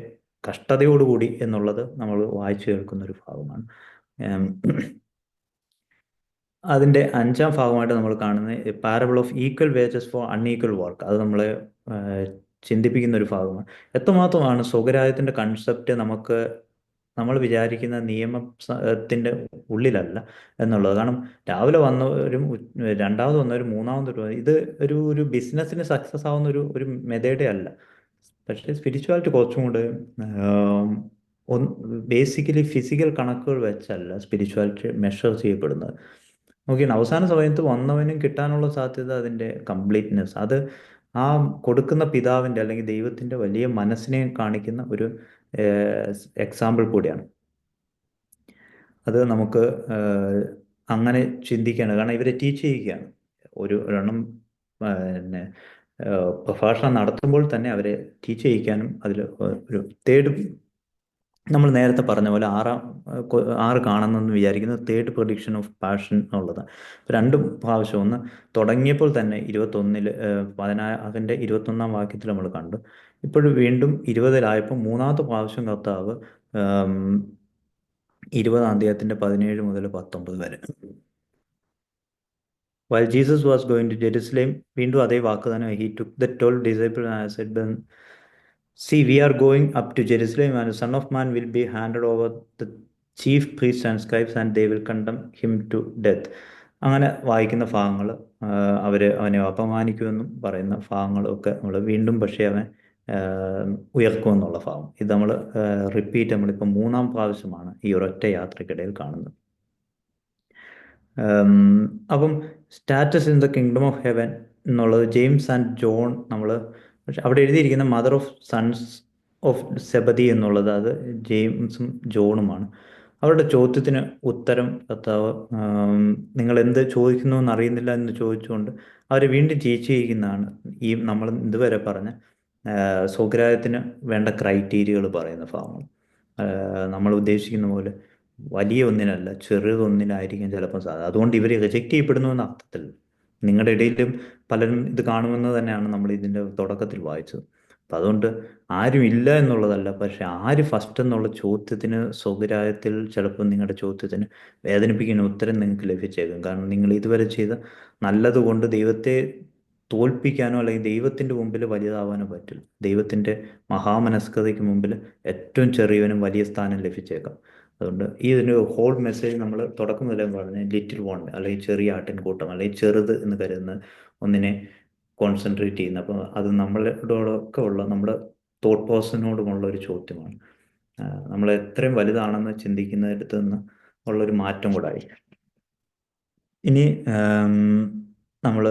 കഷ്ടതയോടുകൂടി എന്നുള്ളത് നമ്മൾ വായിച്ചു കേൾക്കുന്ന ഒരു ഭാഗമാണ്. ഏം, അതിൻ്റെ 5-ാം ഭാഗമായിട്ട് നമ്മൾ കാണുന്നത് parable of equal wages four unequal work. അത് നമ്മളെ ചിന്തിപ്പിക്കുന്ന ഒരു ഭാഗമാണ്. എത്രമാത്രമാണ് സ്വകരാജ്യത്തിൻ്റെ കൺസെപ്റ്റ് നമുക്ക് നമ്മൾ വിചാരിക്കുന്ന നിയമത്തിൻ്റെ ഉള്ളിലല്ല എന്നുള്ളത്. കാരണം രാവിലെ വന്നവരും രണ്ടാമത് വന്നവരും മൂന്നാമത് വരും, ഇത് ഒരു ബിസിനസ്സിന് സക്സസ് ആവുന്ന ഒരു മെത്തേഡേ അല്ല. പക്ഷേ സ്പിരിച്വാലിറ്റി കുറച്ചും കൂടെ ബേസിക്കലി ഫിസിക്കൽ കണക്കുകൾ വെച്ചല്ല സ്പിരിച്വാലിറ്റി മെഷർ ചെയ്യപ്പെടുന്നത്. നോക്കിയാണ് അവസാന സമയത്ത് വന്നവനും കിട്ടാനുള്ള സാധ്യത, അതിൻ്റെ കംപ്ലീറ്റ്നെസ്, അത് ആ കൊടുക്കുന്ന പിതാവിൻ്റെ അല്ലെങ്കിൽ ദൈവത്തിൻ്റെ വലിയ മനസ്സിനെ കാണിക്കുന്ന ഒരു എക്സാമ്പിൾ കൂടിയാണ്. അത് നമുക്ക് അങ്ങനെ ചിന്തിക്കുകയാണ്. കാരണം ഇവരെ ടീച്ച് ചെയ്യുകയാണ്. ഒരെണ്ണം പിന്നെ പ്രഭാഷണം നടത്തുമ്പോൾ തന്നെ അവരെ ടീച്ച് ചെയ്യിക്കാനും അതിൽ ഒരു തേർഡ്, നമ്മൾ നേരത്തെ പറഞ്ഞ പോലെ ആറ് കാണുന്നെന്ന് വിചാരിക്കുന്നത് തേർഡ് പ്രൊഡിക്ഷൻ ഓഫ് പാഷൻ എന്നുള്ളതാണ്. രണ്ടും പ്രാവശ്യം, ഒന്ന് തുടങ്ങിയപ്പോൾ തന്നെ 21-ൽ അതിൻ്റെ 21-ാം വാക്യത്തിൽ നമ്മൾ കണ്ടു. ഇപ്പോഴും വീണ്ടും 20-ലായപ്പോൾ മൂന്നാമത്തെ പ്രാവശ്യം കർത്താവ് 20-ാം അധ്യായത്തിൻ്റെ 17 മുതൽ 19 വരെ. While Jesus was going to Jerusalem, വീണ്ടും അതേ വാക്ക് തന്നെ, he took the 12 disciples and said, see, we are going up to Jerusalem, and the Son of Man will be handed over the chief priests and scribes, and they will condemn him to death. അങ്ങനെ വായിക്കുന്ന ഭാഗങ്ങൾ, അവനെ അപമാനിക്കുമെന്നും പറയുന്ന ഭാഗങ്ങളൊക്കെ നമ്മൾ വീണ്ടും, പക്ഷേ അവൻ ഉയർക്കുമെന്നുള്ള ഭാഗം, ഇത് നമ്മൾ റിപ്പീറ്റ് നമ്മളിപ്പോൾ 3-ാം പ്രാവശ്യമാണ് ഈ ഒരൊറ്റ യാത്രക്കിടയിൽ കാണുന്നത്. അപ്പം status in the kingdom of heaven എന്നുള്ളത് ജെയിംസ് ആൻഡ് ജോൺ, നമ്മൾ പക്ഷെ അവിടെ എഴുതിയിരിക്കുന്ന mother of sons of Zebedee എന്നുള്ളത് അത് ജെയിംസും ജോണുമാണ്. അവരുടെ ചോദ്യത്തിന് ഉത്തരം കർത്താവ്, നിങ്ങൾ എന്ത് ചോദിക്കുന്നു എന്നറിയുന്നില്ല എന്ന് ചോദിച്ചുകൊണ്ട് അവരെ വീണ്ടും ടീച്ച് ചെയ്യിക്കുന്നതാണ് ഈ നമ്മൾ ഇതുവരെ പറഞ്ഞ സ്വഗ്രാഹ്യത്തിന് വേണ്ട ക്രൈറ്റീരിയകൾ പറയുന്ന ഭാഗങ്ങൾ. നമ്മൾ ഉദ്ദേശിക്കുന്ന പോലെ വലിയ ഒന്നിനല്ല, ചെറുതൊന്നിനായിരിക്കും ചിലപ്പോൾ സാധ്യത. അതുകൊണ്ട് ഇവർ റിജക്റ്റ് ചെയ്യപ്പെടുന്നു എന്ന അർത്ഥത്തിൽ നിങ്ങളുടെ ഇടയിലും പലരും ഇത് കാണുമെന്ന് തന്നെയാണ് നമ്മൾ ഇതിൻ്റെ തുടക്കത്തിൽ വായിച്ചത്. അപ്പം അതുകൊണ്ട് ആരും ഇല്ല എന്നുള്ളതല്ല, പക്ഷെ ആര് ഫസ്റ്റ് എന്നുള്ള ചോദ്യത്തിന് സ്വകരായത്തിൽ ചിലപ്പോൾ നിങ്ങളുടെ ചോദ്യത്തിന് വേദനിപ്പിക്കുന്ന ഉത്തരം നിങ്ങൾക്ക് ലഭിച്ചേക്കും. കാരണം നിങ്ങൾ ഇതുവരെ ചെയ്ത നല്ലതുകൊണ്ട് ദൈവത്തെ തോൽപ്പിക്കാനോ അല്ലെങ്കിൽ ദൈവത്തിൻ്റെ മുമ്പിൽ വലുതാവാനോ പറ്റില്ല. ദൈവത്തിൻ്റെ മഹാമനസ്കതയ്ക്ക് മുമ്പിൽ ഏറ്റവും ചെറിയവനും വലിയ സ്ഥാനം ലഭിച്ചേക്കാം. അതുകൊണ്ട് ഈ ഒരു ഹോൾ മെസ്സേജ് നമ്മൾ തുടക്കം മുതലേ പറഞ്ഞ ലിറ്റിൽ വൺ, അല്ലെങ്കിൽ ചെറിയ ആട്ടിൻകൂട്ടം, അല്ലെങ്കിൽ ചെറുത് എന്ന് കരുതുന്ന ഒന്നിനെ കോൺസെൻട്രേറ്റ് ചെയ്യുന്നത്. അപ്പോൾ അത് നമ്മളോടൊക്കെ ഉള്ള നമ്മുടെ തോട്ട് പേഴ്സണിനോടുമുള്ള ഒരു ചോദ്യമാണ്. നമ്മൾ എത്രയും വലുതാണെന്ന് ചിന്തിക്കുന്നിടത്ത് നിന്ന് ഉള്ളൊരു മാറ്റം കൂടായി. ഇനി നമ്മൾ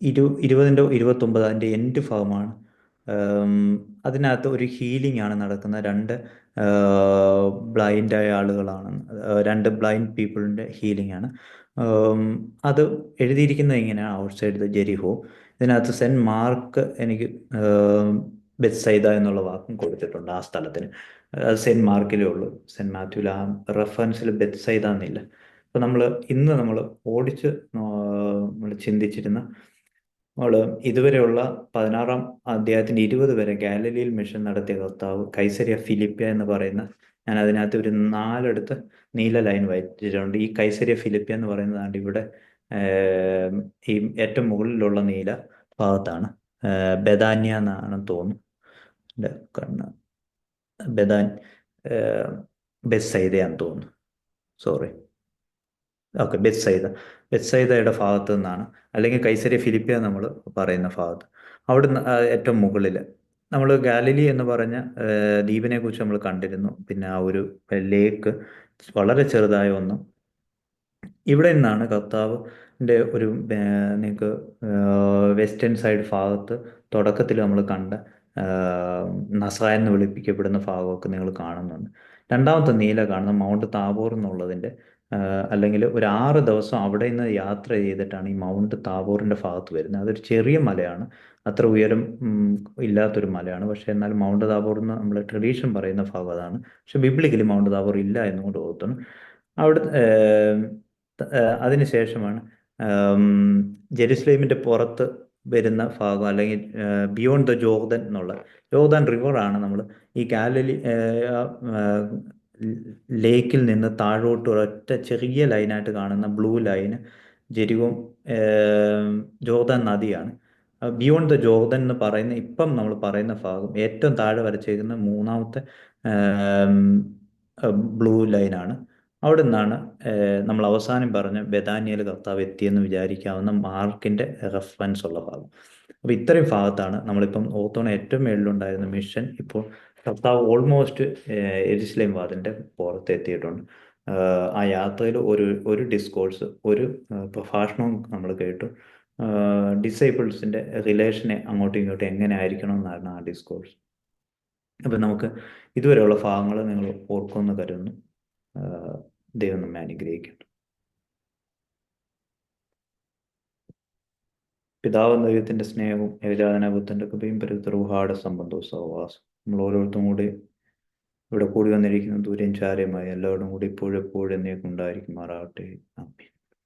20-ൻ്റെ 29 അതിൻ്റെ എൻഡ് ഭാഗമാണ്. അതിനകത്ത് ഒരു ഹീലിംഗ് ആണ് നടക്കുന്നത്. ബ്ലൈൻഡായ ആളുകളാണ്, 2 ബ്ലൈൻഡ് പീപ്പിളിൻ്റെ ഹീലിംഗ് ആണ്. അത് എഴുതിയിരിക്കുന്നത് ഇങ്ങനെയാണ്, ഔട്ട് സൈഡ് ദ ജെറിഹോ. ഇതിനകത്ത് സെൻറ്റ് മാർക്ക് എനിക്ക് ബെത്സൈദ എന്നുള്ള വാക്കും കൊടുത്തിട്ടുണ്ട് ആ സ്ഥലത്തിന്. അത് സെൻറ്റ് മാർക്കിലേ ഉള്ളൂ, സെൻറ്റ് മാത്യുവിൽ ആ റെഫറൻസിൽ ബെത്സൈദ എന്നില്ല. അപ്പോൾ ഇന്ന് നമ്മൾ ഓടിച്ച് നമ്മൾ ചിന്തിച്ചിരുന്ന ഇതുവരെയുള്ള 16-ാം അധ്യായത്തിൻ്റെ 20 വരെ ഗാലിലിയിൽ മിഷൻ നടത്തിയ കർത്താവ് കൈസരിയ ഫിലിപ്പിയ എന്ന് പറയുന്ന, ഞാൻ അതിനകത്ത് ഒരു 4 നീല ലൈൻ വരച്ചിട്ടുണ്ട്. ഈ കൈസരിയ ഫിലിപ്പിയ എന്ന് പറയുന്നതാണ് ഇവിടെ ഈ ഏറ്റവും മുകളിലുള്ള നീല, ഭാഗത്താണ്. ബെതാന്യ എന്നാണെന്ന് തോന്നുന്നു. എൻ്റെ കണ്ണ് ബെതാൻ ബെത്സൈദയാന്ന് തോന്നുന്നു. സോറി. ഓക്കെ, ബെത്സൈദയുടെ ഭാഗത്തു നിന്നാണ്, അല്ലെങ്കിൽ കൈസരിയ ഫിലിപ്പിയ നമ്മൾ പറയുന്ന ഭാഗത്ത്. അവിടുന്ന് ഏറ്റവും മുകളിൽ നമ്മൾ ഗാലിലി എന്ന് പറഞ്ഞ ദ്വീപിനെ കുറിച്ച് നമ്മൾ കണ്ടിരുന്നു. പിന്നെ ആ ഒരു ലേക്ക് വളരെ ചെറുതായ ഒന്ന്. ഇവിടെ നിന്നാണ് കർത്താവിൻ്റെ ഒരു നിങ്ങൾക്ക് വെസ്റ്റേൺ സൈഡ് ഭാഗത്ത് തുടക്കത്തിൽ നമ്മൾ കണ്ട നസ്രായ എന്ന് വിളിപ്പിക്കപ്പെടുന്ന ഭാഗമൊക്കെ നിങ്ങൾ കാണുന്നുണ്ട്. രണ്ടാമത്തെ നീല കാണുന്ന മൗണ്ട് താബോർ എന്നുള്ളതിൻ്റെ അല്ലെങ്കിൽ ഒരു 6 ദിവസം അവിടെ നിന്ന് യാത്ര ചെയ്തിട്ടാണ് ഈ മൗണ്ട് താബോറിൻ്റെ ഭാഗത്ത് വരുന്നത്. അതൊരു ചെറിയ മലയാണ്, അത്ര ഉയരം ഇല്ലാത്തൊരു മലയാണ്. പക്ഷേ എന്നാൽ മൗണ്ട് താബോർ എന്ന് നമ്മൾ ട്രഡീഷൻ പറയുന്ന ഭാഗം അതാണ്. പക്ഷെ ബിബ്ലിക്കലി മൗണ്ട് താബോർ ഇല്ല എന്നുകൊണ്ട് ഓർത്തുന്നു. അവിടെ അതിനുശേഷമാണ് ജെറുസലേമിൻ്റെ പുറത്ത് വരുന്ന ഭാഗം, അല്ലെങ്കിൽ ബിയോണ്ട് ദ ജോർദൻ എന്നുള്ള ജോർദാൻ റിവറാണ് നമ്മൾ ഈ ഗാലിലി ലേക്കിൽ നിന്ന് താഴോട്ട് ഒരൊറ്റ ചെറിയ ലൈനായിട്ട് കാണുന്ന ബ്ലൂ ലൈന് ജെരികോ ജോർദാൻ നദിയാണ്. ബിയോണ്ട് ദ ജോർദൻ എന്ന് പറയുന്ന ഇപ്പം നമ്മൾ പറയുന്ന ഭാഗം ഏറ്റവും താഴെ വരച്ചേക്കുന്ന മൂന്നാമത്തെ ബ്ലൂ ലൈനാണ്. അവിടെ നിന്നാണ് നമ്മൾ അവസാനം പറഞ്ഞ ബെഥാനിയയിൽ കർത്താവ് എത്തിയെന്ന് വിചാരിക്കാവുന്ന മാർക്കിൻ്റെ റെഫറൻസ് ഉള്ള ഭാഗം. അപ്പോൾ ഇത്രയും ഭാഗത്താണ് നമ്മളിപ്പം ഓർത്തോണ ഏറ്റവും മേളിലുണ്ടായിരുന്ന മിഷൻ. ഇപ്പോൾ കർത്താവ് ഓൾമോസ്റ്റ് എരുസലേം വാതിലിൻ്റെ പുറത്ത് എത്തിയിട്ടുണ്ട്. ആ യാത്രയിൽ ഒരു ഡിസ്കോഴ്സ്, ഒരു പ്രഭാഷണവും നമ്മൾ കേട്ടു. ഡിസൈപ്പിൾസിൻ്റെ റിലേഷനെ അങ്ങോട്ടും ഇങ്ങോട്ടും എങ്ങനെ ആയിരിക്കണം എന്നാണ് ആ ഡിസ്കോഴ്സ്. അപ്പം നമുക്ക് ഇതുവരെയുള്ള ഭാഗങ്ങൾ നിങ്ങൾ ഓർക്കുമെന്ന് കരുതുന്നു. ദൈവം നമ്മെ അനുഗ്രഹിക്കട്ടെ. പിതാവ് ദൈവത്തിൻ്റെ സ്നേഹവും ഏകജാതനാപുത്രൻ്റെ കൃപയും പരിശുദ്ധ റൂഹായുടെ സംബന്ധവും സഹവാസം നമ്മൾ ഓരോരുത്തരും കൂടി ഇവിടെ കൂടി വന്നിരിക്കുന്ന ദൂരം ചാരമായി എല്ലാവരും കൂടി ഇപ്പോഴും എപ്പോഴും എന്നേക്കും ഉണ്ടായിരിക്കുമാറാകട്ടെ. ആമേൻ.